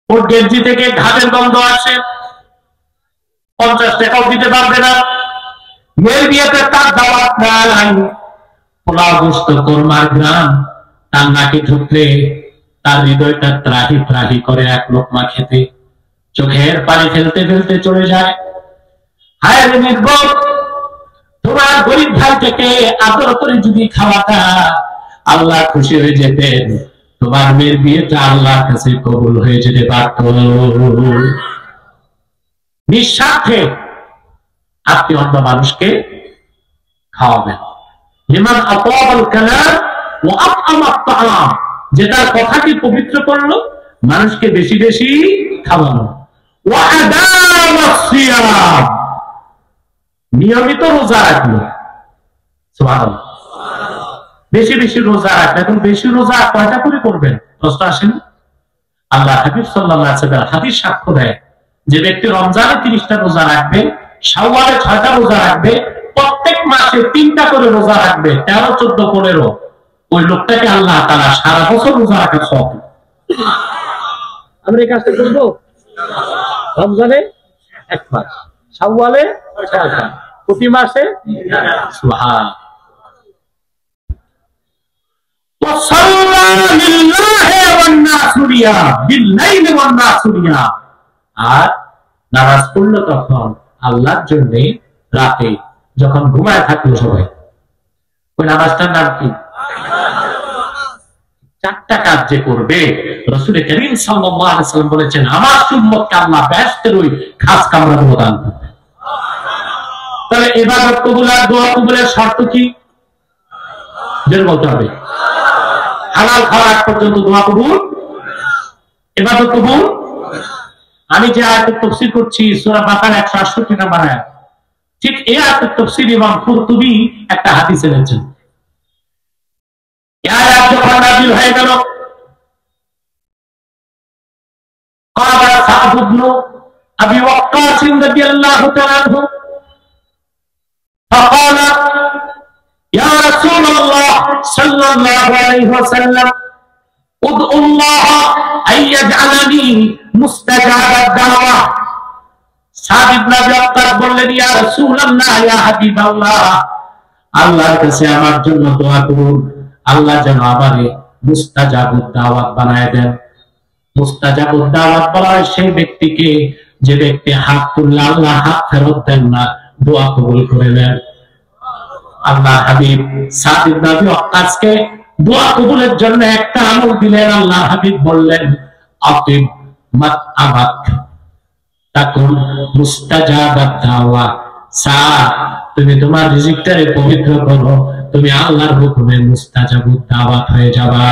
ওর গেঞ্জি থেকে ঘাটের গন্ধ আসে, 50 টাকাও দিতে পারবে না। মেয়ের বিয়েতে তার দাওয়াত নাই। পোলাও গোস্ত কোরমার গ্রাম, তার নাকে ঢুকলে তার হৃদয়টা ত্রাহি ত্রাহি করে এক লোকমা খেতে। চোখের পানি ফেলতে ফেলতে চলে যায়। হায় রে নির্বোধ, তোমার গরিব ভাই থেকে আদর করে যদি খাওয়াটা, আল্লাহ খুশি হয়ে যেতেন, তোমার মেয়ের বিয়েটা আল্লাহর কাছে কবুল হয়ে যেতে পারত। নিঃস্বার্থে আপনি অন্য মানুষকে খাওয়াবেন। লিমান আতাবাল কালাম ওয়া আত'আমা আত-তা'আম, যেটা কথাকে পবিত্র করলো, মানুষকে বেশি বেশি খাওয়ানো। ওয়া আদা'a আস-সিয়াম, নিয়মিত রোজা রাখলো। সুবহানাল্লাহ। বেশি বেশি রোজা রাখলে, এখন বেশি রোজা কয়টা করে করবেন প্রশ্ন আসেন? আল্লাহ হাবিব সাল্লাল্লাহু আলাইহি ওয়াসাল্লাম হাদিস সাক্ষ্য দেয়, যে ব্যক্তি রমজানে 30টা রোজা রাখবে, শাওয়ালে 6টা রোজা রাখবে, প্রত্যেক মাসে 3টা করে রোজা রাখবে, 13, 14, 15, ওই লোকটাকে আল্লাহ তাআলা সারা বছর রোজা রাখার সওয়াব। আমরা এই কাজটা করব। রমজানে 1 মাস, শাওয়ালে 6টা, প্রতি মাসে সুবহান। وصلى আর নামাজ পড়লো তখন আল্লাহর জন্য রাতে, যখন ঘুমায় থাকলো সবাই। ওই নামাজটার নাম কি? চারটা কাজ যে করবে, রাসূল করিম সাল্লাল্লাহু আলাইহি ওয়াসাল্লাম বলেছেন আমার উম্মতকে আল্লাহ বেহেশতের ওই খাস কামরাগুলো দান করবে। তাহলে ইবাদত কবুল আর দোয়া কবুলের শর্ত কি? যেটা বলতে হবে হালাল খাওয়ার আগ পর্যন্ত দোয়া কবুল, ইবাদত কবুল। আমি যে আয়াতের তাফসীর করছি সূরা বাকারা 168 নম্বর আয়াত, ঠিক এই আয়াতের তাফসীর ইমাম কুরতুবী একটা হাদিস এনেছেন। এই আয়াত যখন নাযিল হয়ে গেল, قال سعد بن ابي وقاص رضي الله تعالى عنه فقال يا رسول الله صلى الله عليه وسلم ادعو الله ان يجعلني مستجاب الدعوه। সাদ ইবনে আবি ওয়াক্কাস বললেন ইয়া রাসূলুল্লাহ ইয়া হাবিবাল্লাহ, আল্লাহর কাছে আমার জন্য দোয়া করুন, আল্লাহ যেন আমারে মুস্তাজাবুদ দাওয়াত বানায় দেন। মুস্তাজাবুদ দাওয়াত বলা হয় সেই ব্যক্তিকে যে ব্যক্তি হাত তুললে আল্লাহ হাত ফেরত দেন না, দোয়া কবুল করে নেন। আল্লাহ হাবিব সাদ ইবনে আবি ওয়াক্কাসকে দোয়া কবুলের জন্য একটা আমল দিলেন। আল্লাহ হাবিব বললেন আতিব মাতআবাক তাকুন মুস্তাজাবাদ দাওয়া। সাদ, তুমি তোমার রিজিকটারে পবিত্র করো, তুমি আল্লাহর হুকুমে মুস্তাজাবুদ দাওয়াত হয়ে যাবা।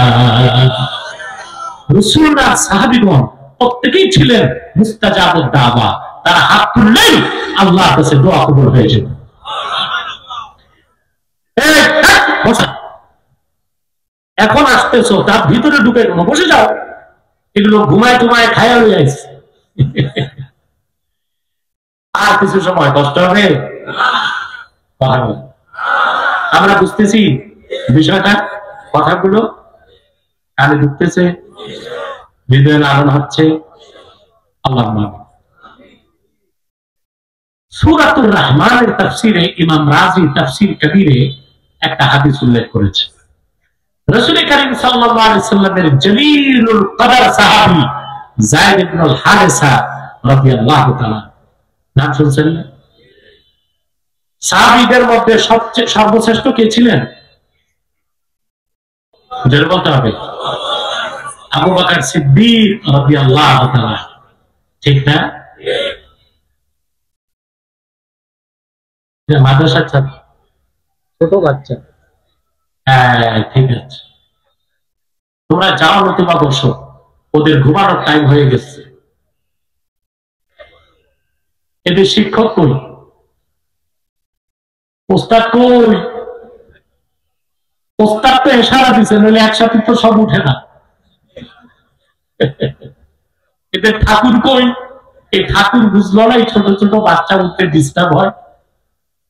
রাসূলুল্লাহ সাহাবীগণ প্রত্যেকেই ছিলেন মুস্তাজাবুদ দাওয়া, তারা হাত তুললেই আল্লাহর কাছে দোয়া কবুল হয়ে যেত। এখন আসতেছো, তার ভিতরে ঢুকে বসে যাও, এগুলো ঘুমায় টুমায় খায়া হয়ে যাইছে। আর কিছু সময় কষ্ট হবে, আমরা বুঝতেছি বিষয়টা, কথাগুলো কানে ঢুকতেছে, হৃদয়ে লালন হচ্ছে। আল্লাহ সূরাতুর রহমানের তাফসীরে ইমাম রাজি তাফসীর কবীরে একটা হাদিস উল্লেখ করেছে। রাসূল করিম সাল্লাল্লাহু আলাইহি ওয়াসাল্লামের জলিলুল কদর সাহাবী যায়েদ ইবনে হারেসা রাদিয়াল্লাহু তাআলা নাম শুনছেন? সাহাবীদের মধ্যে সবচেয়ে সর্বশ্রেষ্ঠ কে ছিলেন? যার বলতে হবে আবু বকর সিদ্দিক রাদিয়াল্লাহু তাআলা, ঠিক না? মাদ্রাসার ছাত্র, ছোট বাচ্চা, হ্যাঁ ঠিক আছে, তোমরা যাও নতুবা বসো, ওদের ঘুমানোর টাইম হয়ে গেছে। এদের শিক্ষক কই, ওস্তাদ কই? ওস্তাদ তো ইশারা দিছে, নইলে একসাথে তো সব উঠে না। এদের ঠাকুর কই? এই ঠাকুর বুঝলো না, এই ছোট ছোট বাচ্চা উঠতে ডিস্টার্ব হয়,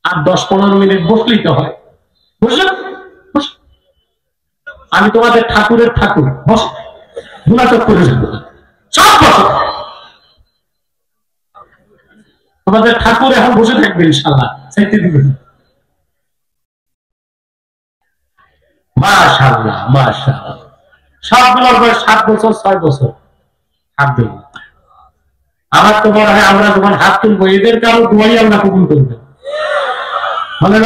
আর 10-15 মিনিট বসলেই তো হয়। বুঝলেন? আমি তোমাদের ঠাকুরের ঠাকুর, বস, গুণাচক করে যাবো, সব বসো। তোমাদের ঠাকুর এখন বসে থাকবে ইনশাআল্লাহ, চাইতে দিবেন। মাশাআল্লাহ মাশাআল্লাহ, সবগুলোর বয়স 7 বছর 6 বছর। হাত দেব, আমার তো মনে হয় আমরা যখন হাত তুলবো এদের কারো দোয়াই আল্লাহ কবুল করবে। মানে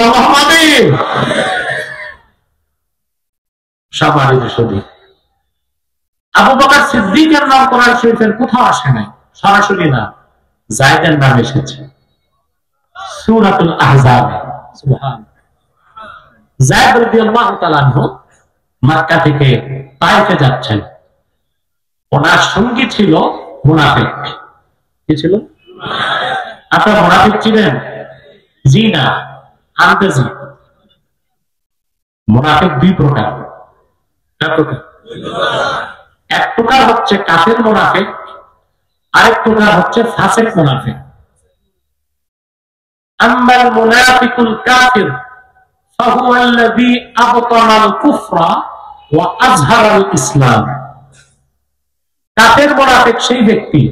আবু বকর সিদ্দিকের নাম কোরআন শরীফের কোথাও আসে নাই, সরাসরি না, যায়েদের নাম এসেছে সূরাতুল আহজাবে। সুবহানাল্লাহ। যায়েদ রাদিয়াল্লাহু তাআলা আনহু মক্কা থেকে তায়েফে যাচ্ছেন, ওনার সঙ্গী ছিল মুনাফিক। কি ছিল? আপনারা মুনাফিক ছিলেন? জি না, আনতেছি। মুনাফিক 2 প্রকার। এক প্রকার হচ্ছে কাফের মুনাফিক, আরেক প্রকার হচ্ছে ফাসিক মুনাফিক। আম্মাল মুনাফিকুল কাফির ফাহুয়া আল্লাযী আবতানাল কুফরা ওয়া আযহারাল ইসলাম। কাফের মুনাফিক সেই ব্যক্তি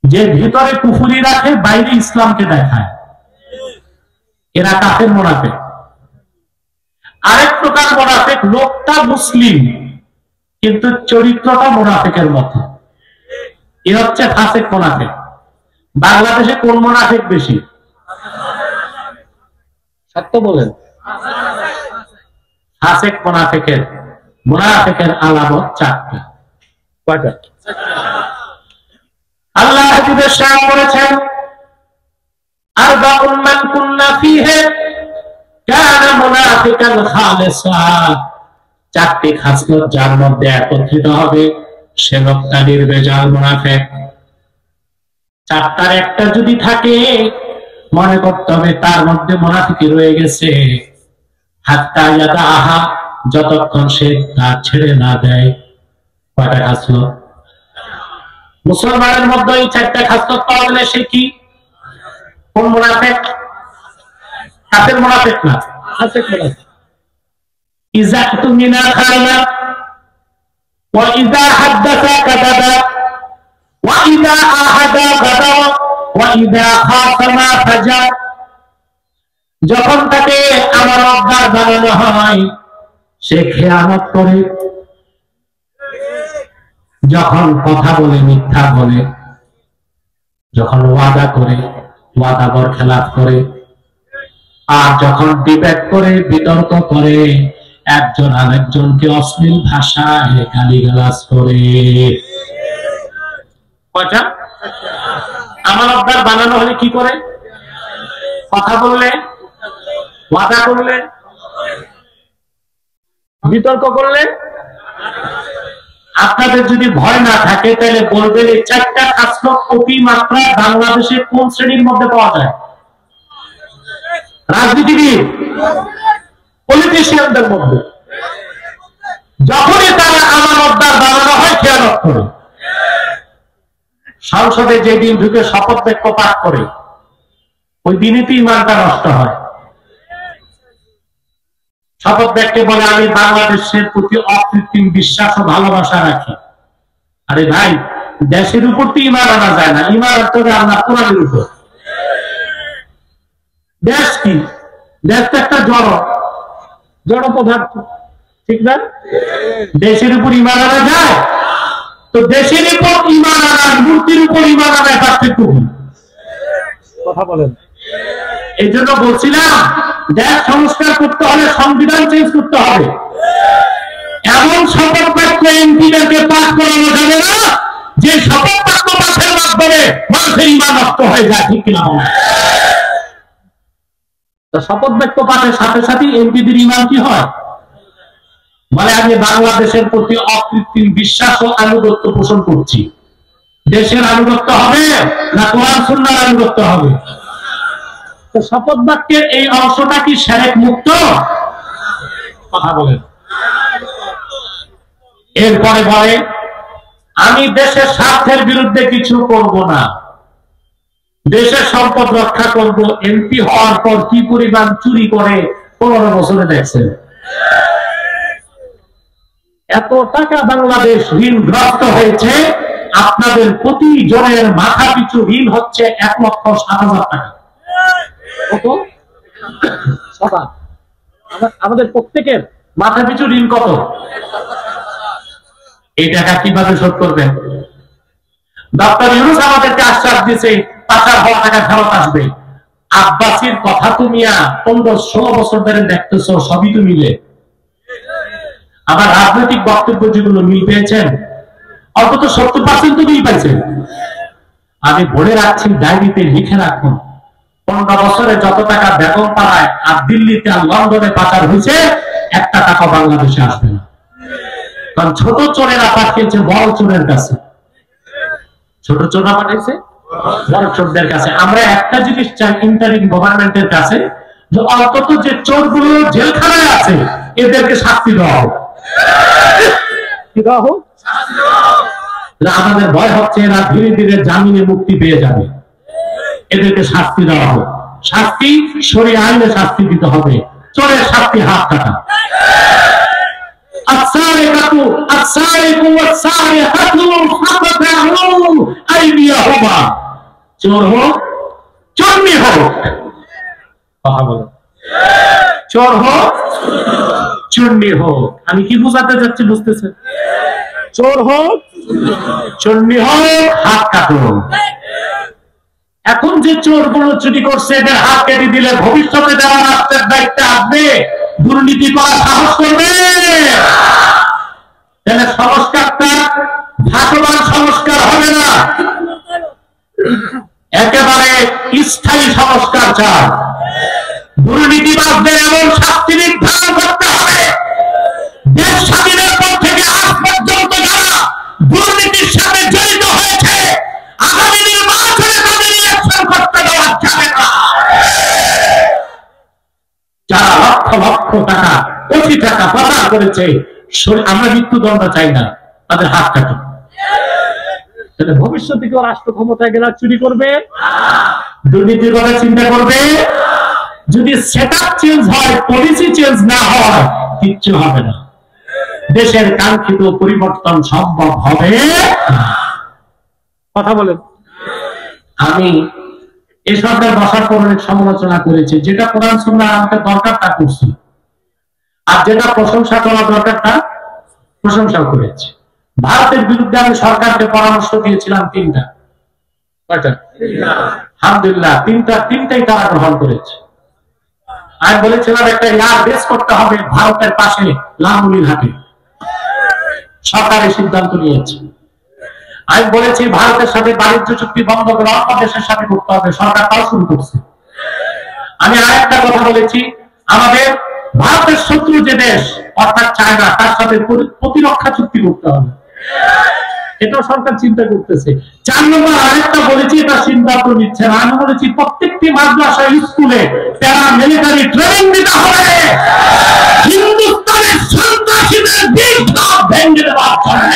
যে ভিতরে কুফরি রাখে, বাইরে ইসলামকে দেখায়, এরা কাফের মুনাফিক। আরেক প্রকার মুনাফিক, লোকটা মুসলিম কিন্তু চরিত্রটা মুনাফিকের মতো। এ হচ্ছে ফাসেক মুনাফিক। বাংলাদেশে কোন মুনাফিক বেশি? সত্য বলেন। ফাসেক মুনাফিকের আলামত চারটা। কয়টা? আল্লাহ হাদিসে শাহ করেছেন, আরবাউন মান কুন্না ফীহি কানা মুনাফিকান খালিসা। চারটি খাসলত যার মধ্যে একত্রিত হবে সে লোকটা নির্ভেজাল মুনাফিক। চারটার একটা যদি থাকে মনে করতে হবে তার মধ্যে মুনাফিকি রয়ে গেছে। হাত্তা ইয়াদাহা, যতক্ষণ সে তা ছেড়ে না দেয়। কয়টা খাসলত? মুসলমানের মধ্যে এই চারটা খাসলত পাওয়া গেলে সে কি? কোন মুনাফিক? কাফের মুনাফিক না, ফাসিক মুনাফিক। ইযা তুমিনা খানা ওয়া ইযা হাদাসা কাযাবা ওয়া ইযা আহাদা গাদা ওয়া ইযা খাসামা ফাজা। যখন তাকে আমানতদার বানানো হয় সে খেয়ানত করে, যখন কথা বলে মিথ্যা বলে, যখন ওয়াদা করে ওয়াদা বরখেলাফ করে, আর যখন ডিবেট করে বিতর্ক করে একজন আরেকজনকে অশ্লীল ভাষায় গালিগালাজ করে। কয়টা? আমানতদার বানানো হলে কি করে? কথা বললে, ওয়াদা করলে, বিতর্ক করলে। আপনাদের যদি ভয় না থাকে তাহলে বলবেন এই চারটা খাসলত অতিমাত্রায় বাংলাদেশে কোন শ্রেণীর মধ্যে পাওয়া যায়? রাজনীতিবিদ, পলিটিশিয়ানদের মধ্যে। যখনই তারা আমানতদার বানানো হয় খেয়ানত করে। সংসদে যেদিন ঢুকে শপথ বাক্য পাঠ করে ওই দিনই তো ইমানটা নষ্ট হয়। শপথ বাক্যে বলে আমি বাংলাদেশের প্রতি অকৃত্রিম বিশ্বাস ও ভালোবাসা রাখি। আরে ভাই, দেশের উপর তো ইমান আনা যায় না, ইমান আনতে হবে আল্লাহ কোরআনের উপর। দেশ কি? দেশ তো একটা জড় পদার্থ, ঠিক না? দেশের উপর ইমান আনা যায়? তো দেশের উপর ইমান আনার, মূর্তির উপর ইমান আনার পার্থক্য কি? কথা বলেন। এই জন্য বলছিলাম দেশ সংস্কার করতে হলে সংবিধান চেঞ্জ করতে হবে। এমন শপথ বাক্য এমপিদেরকে পাঠ করানো যাবে না যে শপথ বাক্য পাঠের মাধ্যমে মানুষের ইমান নষ্ট হয়ে যায়, ঠিক কিনা? শপথ বাক্য পাঠের সাথে সাথে এমপিদের ইমান কি হয়? মানে আমি বাংলাদেশের প্রতি অকৃত্রিম বিশ্বাস ও আনুগত্য পোষণ করছি। দেশের আনুগত্য হবে না কোরআন সুন্নাহর আনুগত্য হবে? তো শপথ বাক্যের এই অংশটা কি শিরক মুক্ত? কথা বলেন। এরপরে বলে আমি দেশের স্বার্থের বিরুদ্ধে কিছু করব না, দেশের সম্পদ রক্ষা করব। এমপি হওয়ার পর কি পরিমাণ চুরি করে 15 বছরে দেখছেন। এত টাকা বাংলাদেশ ঋণগ্রস্ত হয়েছে, আপনাদের প্রতি জনের মাথা পিছু ঋণ হচ্ছে 1,07,000 টাকা। কত? আমাদের প্রত্যেকের মাথা পিছু ঋণ কত? এই টাকা কিভাবে শোধ করবেন? ডক্টর ইউনূস আমাদেরকে আশ্বাস দিয়েছে পাচার হওয়া টাকা ফেরত আসবে। আব্বাসীর কথা তো মিয়া 15-16 বছর ধরে দেখতেছো, সবই তো মিলে। আমার রাজনৈতিক বক্তব্য যেগুলো মিল পেয়েছেন অন্তত 70% তো মিল পাইছেন। আমি বলে রাখছি, ডায়েরিতে লিখে রাখুন, 15 বছরে যত টাকা বেগম পাড়ায় আর দিল্লিতে আর লন্ডনে পাচার হয়েছে, একটা টাকা বাংলাদেশে আসবে না। কারণ ছোট চোরেরা পাঠিয়েছে বড় চোরের কাছে, ছোট চোররা পাঠিয়েছে বড় চোরদের কাছে। আমরা একটা জিনিস চাই ইন্টারিম গভর্নমেন্টের কাছে, যে অন্তত যে চোরগুলো জেলখানায় আছে এদেরকে শাস্তি দেওয়া হোক। কি দেওয়া হোক? আমাদের ভয় হচ্ছে এরা ধীরে ধীরে জামিনে মুক্তি পেয়ে যাবে, এদেরকে শাস্তি দেওয়া হোক। শাস্তি শরীয়ত আইনে শাস্তি দিতে হবে, চোরের শাস্তি হাত কাটা। চোর হোক চোরনি হোক, কথা বলো, চোর হোক চন্ডী হোক। আমি কি বোঝাতে যাচ্ছি বুঝতেছেন? চোর হোক, চন্ডী হোক, হাত কাটুন। এখন যে চোর গুলো চুরি করছে এদের হাত কেটে দিলে ভবিষ্যতে যারা রাষ্ট্রের দায়িত্বে আসবে দুর্নীতি করার সাহস করবে। তাহলে সংস্কারটা ভাসমান সংস্কার হবে না, একেবারে স্থায়ী সংস্কার চাই। দুর্নীতিবাদদের এমন শাস্তি নির্ধারণ করতে হবে, দেশ স্বাধীনের পর থেকে আজ পর্যন্ত যারা দুর্নীতির সাথে জড়িত হয়েছে আগামী নির্বাচনে তাদের ইলেকশন করতে দেওয়া যাবে না। যারা লক্ষ লক্ষ টাকা, কোটি টাকা পাচার করেছে, আমরা মৃত্যুদণ্ড চাই না, তাদের হাত কাটুন। তাহলে ভবিষ্যতে কেউ রাষ্ট্র ক্ষমতায় গেলে চুরি করবে, দুর্নীতির কথা চিন্তা করবে। যদি সেটআপ চেঞ্জ হয়, পলিসি চেঞ্জ না হয়, কিচ্ছু হবে না। দেশের কাঙ্ক্ষিত পরিবর্তন সম্ভব হবে না। কথা বলেন। আমি এই সরকার বসার পর অনেক সমালোচনা করেছি, যেটা কোরআন সুন্নাহ আমাদের দরকার তা করছি, আর যেটা প্রশংসা করা দরকার তা প্রশংসা করেছি। ভারতের বিরুদ্ধে আমি সরকারকে পরামর্শ দিয়েছিলাম তিনটা, আলহামদুলিল্লাহ তিনটাই তারা গ্রহণ করেছে। আমি বলেছিলাম একটা এয়ার বেস করতে হবে ভারতের পাশে লালমনিরহাটে, সরকারের সিদ্ধান্ত নিয়েছে। আমি বলেছি ভারতের সাথে বাণিজ্য চুক্তি বন্ধ করে অন্য দেশের সাথে করতে হবে, সরকার তাও শুরু করছে। আমি আরেকটা কথা বলেছি, আমাদের ভারতের শত্রু যে দেশ অর্থাৎ চায়না, তার সাথে প্রতিরক্ষা চুক্তি করতে হবে, এটাও সরকার চিন্তা করতেছে। 4 নম্বর আরেকটা বলেছি, এটা সিদ্ধান্ত নিচ্ছে না। আমি বলেছি প্রত্যেকটি মাদ্রাসা স্কুলে প্যারা মিলিটারি ট্রেনিং দিতে হবে, হিন্দুস্তানের সন্ত্রাসীদের বিপ্লব ভেঙে দেওয়ার জন্য।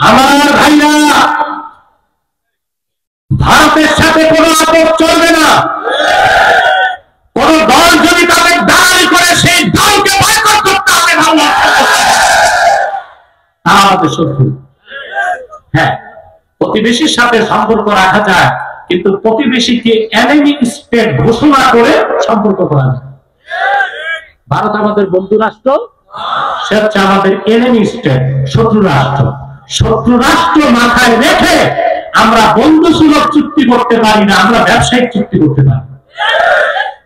আমার ভাইরা, ভারতের সাথে কোনো আপোষ চলবে না। কোন দল যদি তাদের দালালি করে সেই দলকে বয়কট করতে হবে। আমাদের শত্রু। হ্যাঁ, প্রতিবেশীর সাথে সম্পর্ক রাখা যায়, কিন্তু প্রতিবেশীকে এনিমি স্টেট ঘোষণা করে সম্পর্ক করা যায়। ভারত আমাদের বন্ধু রাষ্ট্র, সে হচ্ছে আমাদের এনিমি স্টেট, শত্রু রাষ্ট্র। শত্রু রাষ্ট্র মাথায় রেখে আমরা বন্ধু সুলভ চুক্তি করতে পারি না, আমরা ব্যবসায়িক চুক্তি করতে পারি।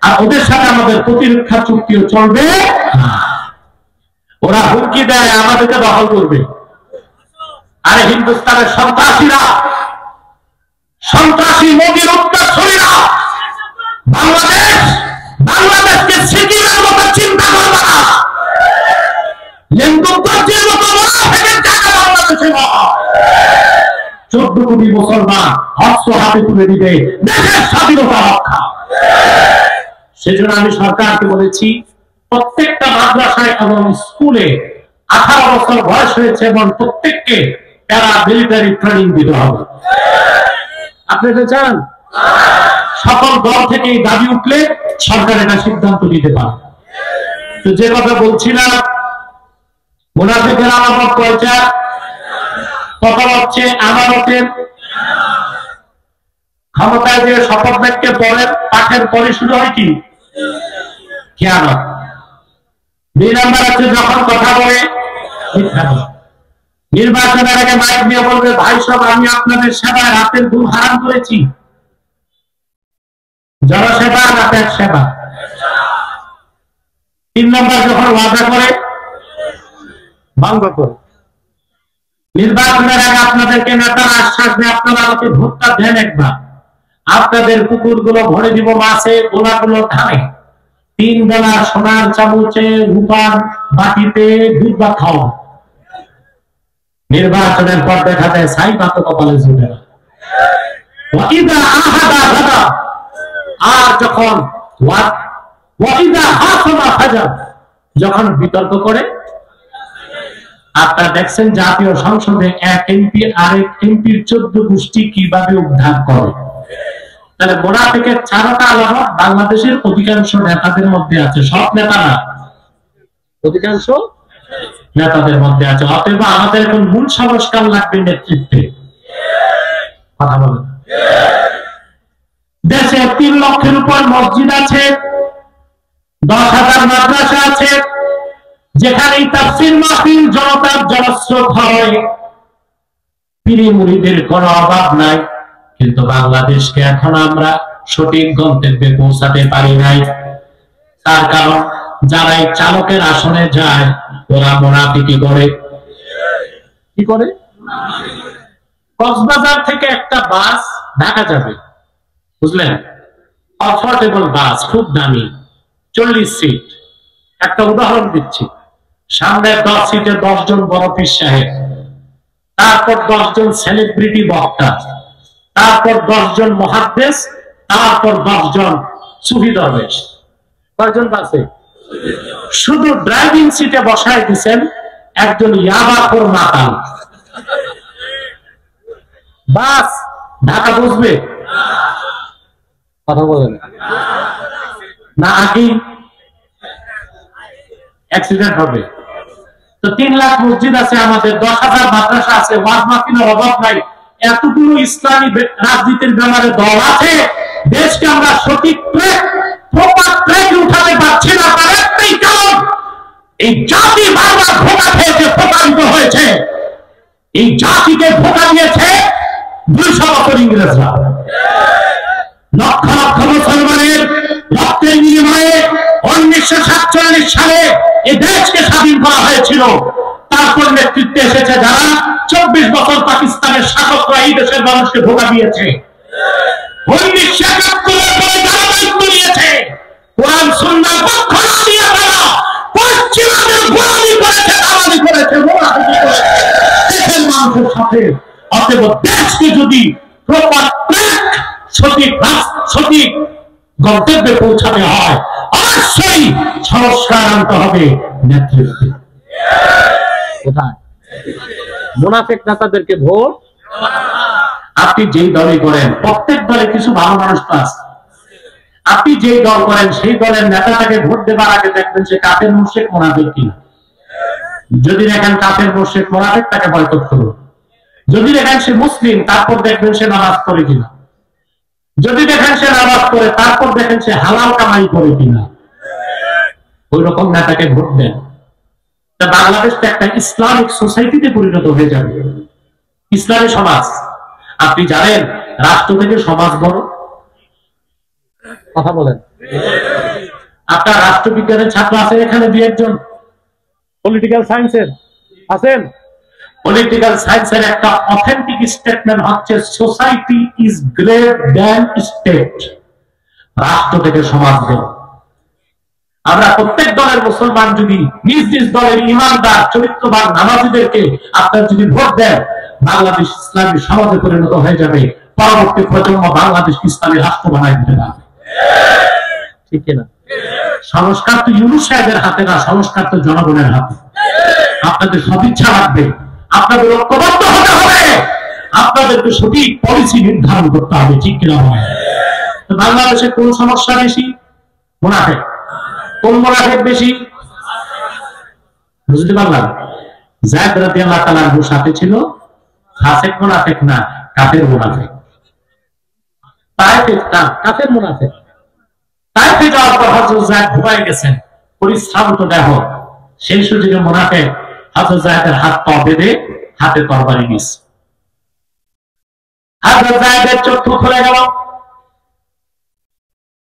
আর ওদের সাথে আমাদের প্রতিরক্ষা চুক্তিও চলবে না। ওরা হুমকি দেয় আমাদেরকে দখল করবে। আরে হিন্দুস্তানের সন্ত্রাসীরা, সন্ত্রাসী মোদীর উত্তরসূরিরা বাংলাদেশকে সিকিমের মতো চিন্তা করবে না। লেন্দুগঞ্জের মতো বাংলাদেশে 14 কোটি মুসলমান অস্ত্র হাতে তুলে দিবে দেশের স্বাধীনতা রক্ষা। সেজন্য আমি সরকারকে বলেছি প্রত্যেকটা মাদ্রাসায় এবং স্কুলে 18 বছর বয়স হয়েছে এবং প্রত্যেককে প্যারা মিলিটারি ট্রেনিং দিতে হবে। আপনি এটা চান? সকল দল থেকে এই দাবি উঠলে সরকার এটা সিদ্ধান্ত নিতে পারে। তো যে কথা বলছিলাম, মুনাফিকের আলামত কয়টা? প্রথম হচ্ছে আমানতের, ক্ষমতায় যে শপথ বাক্য পড়েন পাঠের পরে শুরু হয় কি খেয়ানত। 2 নম্বর হচ্ছে যখন কথা বলে মিথ্যা। নির্বাচনের আগে মাইক দিয়ে বলবে ভাই সব আমি আপনাদের সেবায় রাতের ঘুম হারাম করেছি। জনসেবা না পেট সেবা। 3 নম্বর যখন ওয়াদা করে ভঙ্গ করে। নির্বাচনের আগে আপনাদেরকে নেতার আশ্বাস দেয় আপনারা আমাকে ভোটটা দেন একবার, আপনাদের কুকুরগুলো ভরে দিব মাছে, গোলাগুলো ধানে, 3 বেলা সোনার চামচে রূপার বাটিতে দুধ ভাত খাও। নির্বাচনের পর দেখা যায় ছাই ভাত কপালে জুটে না। আর যখন যখন বিতর্ক করে, আপনারা দেখছেন জাতীয় সংসদে এক এমপি আরেক এমপির 14 গোষ্ঠী কিভাবে উদ্ধার করে। তাহলে মুনাফিকের চারটা আলামত বাংলাদেশের অধিকাংশ নেতাদের মধ্যে আছে, সব নেতা না, অধিকাংশ নেতাদের মধ্যে আছে। অতএব আমাদের এখন মূল সংস্কার লাগবে নেতৃত্বে। কথা বলেন। দেশে 3 লক্ষের উপর মসজিদ আছে, 10,000 মাদ্রাসা আছে, যেখানে তাফসীর মাহফিল জনতার জনস্রোত হয়, পীর মুরিদের কোনো অভাব নাই। কিন্তু বাংলাদেশকে এখন আমরা সঠিক গন্তব্যে পৌঁছাতে পারি নাই। তার কারণ যারাই চালকের আসনে যায় ওরা মুনাফিকি করে। কি করে? কক্সবাজার থেকে একটা বাস ঢাকা যাবে, বুঝলেন, কমফোর্টেবল বাস, খুব দামি, 40 সিট। একটা উদাহরণ দিচ্ছি, সামনে 10 সিটে 10 জন বড় পীর সাহেব, তারপর 10 জন সেলিব্রিটি বক্তা, তারপর 10 জন মুহাদ্দিস, তারপর 10 জন সুফি দরবেশ। কয়জন বাসে? শুধু ড্রাইভিং সিটে বসায় দিচ্ছেন একজন ইয়াবাখোর মাতাল। বাস ঢাকা বুঝবে? কথা বলেন না, আগেই অ্যাক্সিডেন্ট হবে। তো 3 লাখ মসজিদ আছে আমাদের, 10,000 মাদ্রাসা আছে, ওয়াজ মাহফিলের অভাব নাই। এতগুলো ইসলামী রাজনীতির ব্যাপারে দল আছে, দেশকে আমরা সঠিক ট্র্যাকে উঠাতে পারছি না। তার একটাই কারণ, এই জাতি বারবার ধোঁকা খেয়েছে, প্রতারিত হয়েছে। এই জাতিকে ধোঁকা দিয়েছে 200 বছর ইংরেজরা। লক্ষ লক্ষ মুসলমানের রক্তের বিনিময়ে 1947 সালে এই দেশকে স্বাধীন করা হয়েছিল। তারপর নেতৃত্বে এসেছে যারা 24 বছর পাকিস্তানের শাসকরা এই দেশের মানুষকে ধোঁকা দিয়েছে। 1971 পরে যারা দায়িত্ব নিয়েছে, কোরআন সুন্নাহর পক্ষ নিয়ে তারা পশ্চিমাদের গোলামি করেছে, দালালি করেছে, মুনাফিকি করেছে দেশের মানুষের সাথে। অতএব দেশকে যদি প্রপার ট্র্যাক, সঠিক গন্তব্যে পৌঁছাতে হয়, অবশ্যই সংস্কার আনতে হবে নেতৃত্বে। কোথায়? মুনাফিক নেতাদেরকে ভোট। আপনি যেই দলই করেন, প্রত্যেক দলে কিছু ভালো মানুষ তো আছে। আপনি যেই দল করেন সেই দলের নেতাটাকে ভোট দেবার আগে দেখবেন সে কাফের মুশরিক মুনাফিক কিনা। যদি দেখেন কাফের মুশরিক মুনাফিক, তাকে বয়কট করুন। যদি দেখেন সে মুসলিম, তারপর দেখবেন সে নামাজ পড়ে কিনা। যদি দেখেন সে নামাজ পড়ে, তারপর দেখেন সে হালাল কামাই করে কিনা। ওই রকম নেতাকে ভোট দেন। বাংলাদেশটা একটা ইসলামিক সোসাইটিতে পরিণত হয়ে যাবে, ইসলামী সমাজ। আপনি জানেন রাষ্ট্র থেকে সমাজ বড়। কথা বলেন। আপনার রাষ্ট্রবিজ্ঞানের ছাত্র আছে এখানে 2 একজন, পলিটিক্যাল সায়েন্সের আছেন। পলিটিক্যাল সায়েন্সের একটা অথেন্টিক স্টেটমেন্ট হচ্ছে society is great than state. রাষ্ট্র থেকে সমাজ বড়। আমরা প্রত্যেক দলের মুসলমান যদি নিজ নিজ দলের ইমানদার চরিত্রবান নামাজীদেরকে আপনার যদি ভোট দেন, বাংলাদেশ ইসলামী সমাজে পরিণত হয়ে যাবে। পরবর্তী প্রজন্ম বাংলাদেশ ইসলামী রাষ্ট্র বানায় দিতে পারবে। ঠিক কিনা? সংস্কার তো ইউনূস সাহেবের হাতে না, সংস্কার তো জনগণের হাতে। আপনাদের সদিচ্ছা লাগবে, আপনাদের ঐক্যবদ্ধ হতে হবে, আপনাদেরকে সঠিক পলিসি নির্ধারণ করতে হবে। ঠিক কিনা? বাংলাদেশে কোন সমস্যা বেশি? মুনাফিক। কোন মুনাফিক বেশি? বুঝতে পারলাম। যায়েদ রাদিয়াল্লাহু তাআলা আনহু সাথে ছিল ফাসিক মুনাফিক না, কাফের মুনাফিক। তাইফের না, কাফের মুনাফিক। তাইফে যাওয়ার পর হযরত যায়েদ ঘুমায় গেছেন, পরিশ্রান্ত দেহ। সেই সুযোগে মুনাফিক হযরত যায়েদের হাত পা বেঁধে হাতে তরবারি নিয়েছে। হযরত যায়েদের চক্ষু খুলে গেল।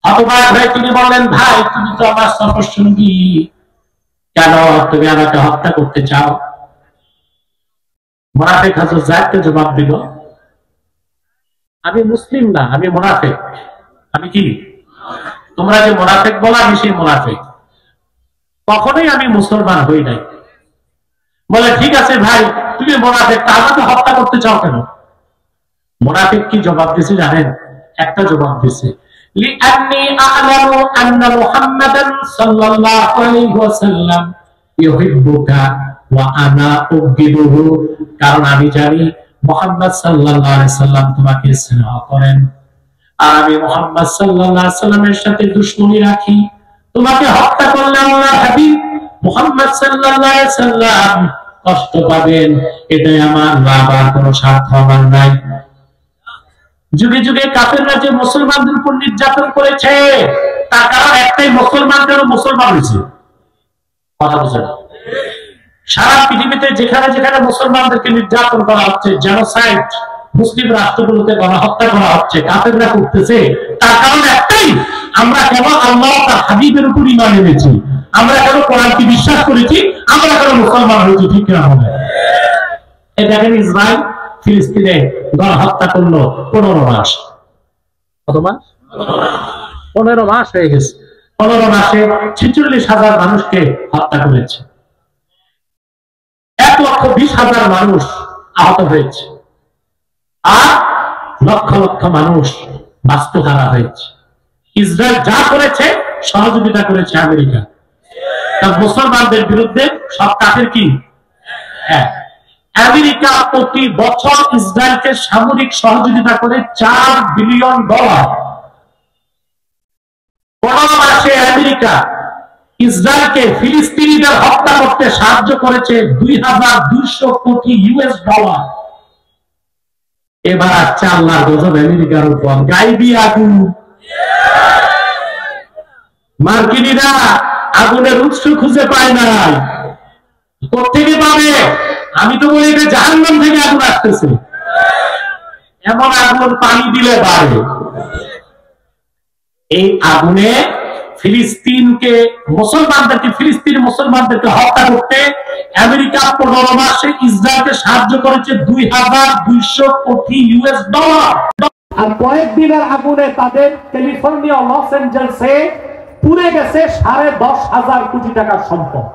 হতবাক হয়ে তিনি বললেন, ভাই তুমি তো আমার সফরসঙ্গী, কেন তুমি আমাকে হত্যা করতে চাও? মুনাফিক হযরত যায়েদকে জবাব দিল, আমি মুসলিম না, আমি মুনাফিক। আমি কি? তোমরা যে মুনাফিক বলো, আমি সেই মুনাফিক। কখনোই আমি মুসলমান হই নাই। বলে ঠিক আছে ভাই, তুমি মুনাফিক, তা আমাকে হত্যা করতে চাও কেন? মুনাফিক কি জবাব দিয়েছে জানেন? একটা জবাব দিয়েছে, লিআন্নী আ'লামু আন্না মুহাম্মাদান সাল্লাল্লাহু আলাইহি ওয়াসাল্লাম ইউহিব্বুকা ওয়া আনা উবগিদুহু। কারণ আমি জানি মুহাম্মদ সাল্লাল্লাহু আলাইহি ওয়াসাল্লাম তোমাকে স্নেহ করেন আর আমি মুহাম্মদ সাল্লাল্লাহু আলাইহি ওয়াসাল্লামের সাথে দুশমনি রাখি, তোমাকে হত্যা করলে আল্লাহর হাবিব মুহাম্মদ সাল্লাল্লাহু আলাইহি ওয়াসাল্লাম কষ্ট পাবেন, এটাই আমার বাবার কোনো স্বার্থ আমার নাই। যুগে যুগে কাফেররা যে মুসলমানদের উপর নির্যাতন করেছে তার কারণ একটাই, মুসলমানদেরও মুসলমান হয়েছে। কথা বুঝে না? সারা পৃথিবীতে যেখানে যেখানে মুসলমানদেরকে নির্যাতন করা হচ্ছে, জেনোসাইড, মুসলিম রাষ্ট্রগুলোতে গণহত্যা করা হচ্ছে, কাফেররা করতেছে, তার কারণ একটাই, আমরা কেন আল্লাহ তার হাবিবের উপর ঈমান এনেছি, আমরা কেন কোরআনকে বিশ্বাস করেছি, আমরা কেন মুসলমান হয়েছি। ঠিক না? হবে এই দেখেন, ইসরায়েল ফিলিস্তিনে গণহত্যা করলো 15 মাস। কত মাস? 15 মাস হয়ে গেছে। 15 মাসে 46,000 মানুষকে হত্যা করেছে, 1,20,000 মানুষ আহত হয়েছে, আর লক্ষ লক্ষ মানুষ বাস্তুহারা হয়েছে। ইসরায়েল যা করেছে সহযোগিতা করেছে আমেরিকা, তার মুসলমানদের বিরুদ্ধে সব কাফের কি? হ্যাঁ, আমেরিকা প্রতি বছর ইসরায়েলকে সামরিক সহযোগিতা করে $4 বিলিয়ন। 15 মাসে আমেরিকা ইসরায়েলকে ফিলিস্তিনিদের হত্যা করতে সাহায্য করেছে $2,200 কোটি। এবার আসছে আল্লাহর গজব আমেরিকার উপর, গাইবি আগুন। মার্কিনীরা আগুনের উৎস খুঁজে পায় নাই, কোথেকে পাবে? আমি তো বলি এটা জাহান্নাম থেকে আগুন আসতেছে, এমন আগুন পানি দিলে বাড়ে। এই আগুনে ফিলিস্তিনকে ফিলিস্তিনি মুসলমানদেরকে হত্যা করতে আমেরিকা 15 মাসে ইসরায়েলকে সাহায্য করেছে $2,200 কোটি। আর কয়েকদিনের আগুনে তাদের ক্যালিফোর্নিয়া, লস এঞ্জেলসে পুড়ে গেছে 10,500 কোটি টাকার সম্পদ।